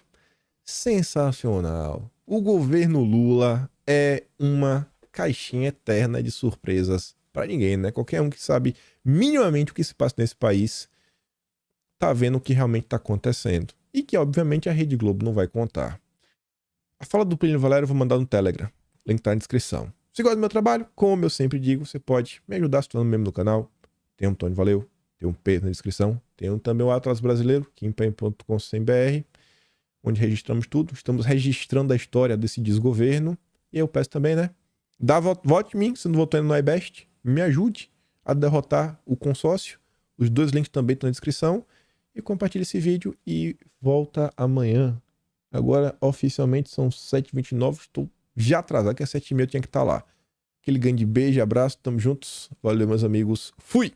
Sensacional. O governo Lula é uma caixinha eterna de surpresas para ninguém, né? Qualquer um que sabe minimamente o que se passa nesse país tá vendo o que realmente tá acontecendo. E que, obviamente, a Rede Globo não vai contar. A fala do Plínio Valério eu vou mandar no Telegram. O link tá na descrição. Se gosta do meu trabalho, como eu sempre digo, você pode me ajudar se tornando membro do canal. Tem um Tony, valeu. tem um P na descrição. Tem também o Atlas Brasileiro, kimpen.com.br, onde registramos tudo. Estamos registrando a história desse desgoverno. E eu peço também, né? Vote em mim, se não votou no iBest. Me ajude a derrotar o consórcio. Os 2 links também estão na descrição. E compartilhe esse vídeo e volta amanhã. Agora, oficialmente, são 7h29. Estou já atrasado, que às 7h30 eu tinha que estar lá. Aquele grande beijo, abraço, tamo juntos. Valeu, meus amigos. Fui!